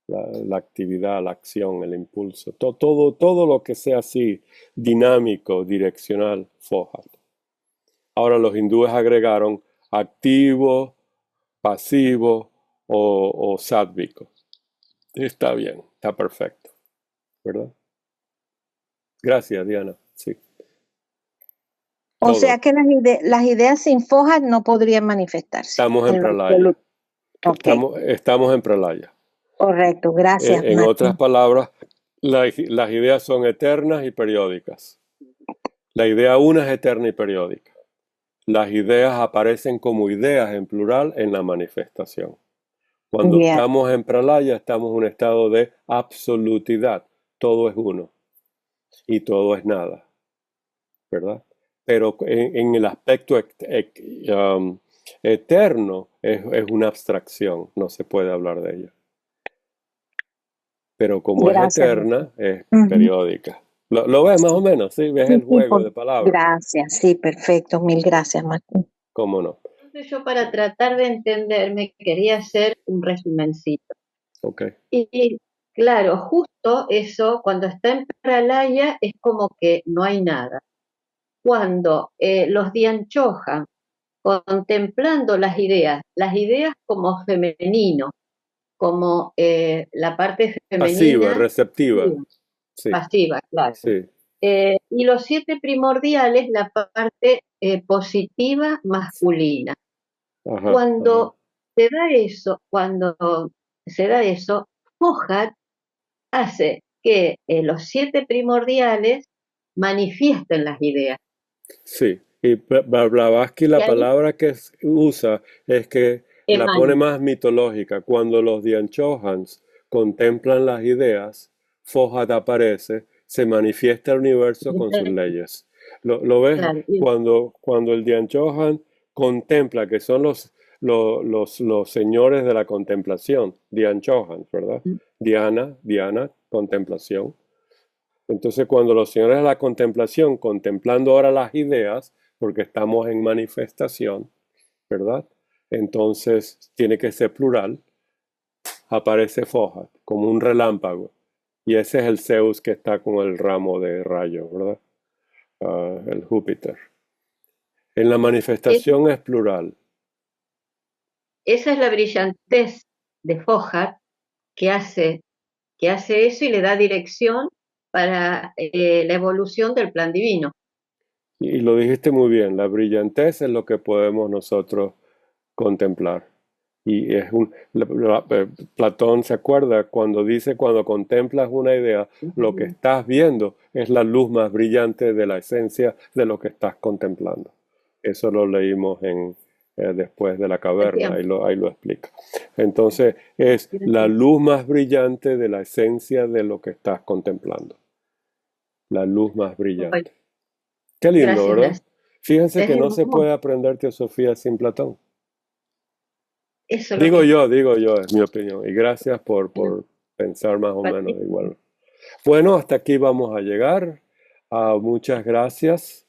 La actividad, la acción, el impulso. Todo lo que sea así, dinámico, direccional, FOHAD. Ahora los hindúes agregaron activo, pasivo o sádvico. Está bien, está perfecto, ¿verdad? Gracias, Diana. Sí. O sea que las ideas sin FOHAD no podrían manifestarse. Estamos en pralaya. Okay. Estamos en pralaya. Correcto, gracias. En otras palabras, las ideas son eternas y periódicas. La idea una es eterna y periódica. Las ideas aparecen como ideas en plural en la manifestación. Cuando estamos en pralaya, estamos en un estado de absolutidad. Todo es uno y todo es nada, ¿verdad? Pero en el aspecto eterno es una abstracción, no se puede hablar de ella. Pero como es eterna, es periódica. ¿Lo ves más o menos? ¿Sí? ¿Ves el juego de palabras? Gracias, sí, perfecto. Mil gracias, Martín. ¿Cómo no? Entonces yo para tratar de entenderme quería hacer un resumencito. Ok. Y claro, justo eso, cuando está en pralaya es como que no hay nada. Cuando los Dhyan Chohan, contemplando las ideas como femenino, como la parte femenina. Pasiva, receptiva. Sí. Pasiva, claro. Sí. Y los 7 primordiales, la parte positiva masculina. Cuando se da eso, FOHAD hace que los 7 primordiales manifiesten las ideas. Sí, y Blavatsky la palabra que usa es que la pone más mitológica. Cuando los Dhyan Chohans contemplan las ideas, FOHAD aparece, se manifiesta el universo con sus leyes. ¿Lo ves? Claro. Cuando el Dhyan Chohan contempla, que son los señores de la contemplación, Dhyan Chohan, ¿verdad? Dhyana, contemplación. Entonces, cuando los señores de la contemplación, contemplando ahora las ideas, porque estamos en manifestación, ¿verdad? Entonces, tiene que ser plural, aparece FOHAD, como un relámpago. Y ese es el Zeus que está con el ramo de rayos, ¿verdad? El Júpiter. En la manifestación es plural. Esa es la brillantez de FOHAD que hace eso y le da dirección para la evolución del plan divino. Y lo dijiste muy bien, la brillantez es lo que podemos nosotros contemplar. Y Platón se acuerda cuando dice, cuando contemplas una idea, lo que estás viendo es la luz más brillante de la esencia de lo que estás contemplando. Eso lo leímos después de la caverna, ahí lo explica. Entonces, es la luz más brillante de la esencia de lo que estás contemplando. La luz más brillante. Qué lindo, ¿verdad? Fíjense que no se puede aprender teosofía sin Platón. Digo yo, es mi opinión. Y gracias por pensar más o menos igual. Bueno, hasta aquí vamos a llegar. Muchas gracias.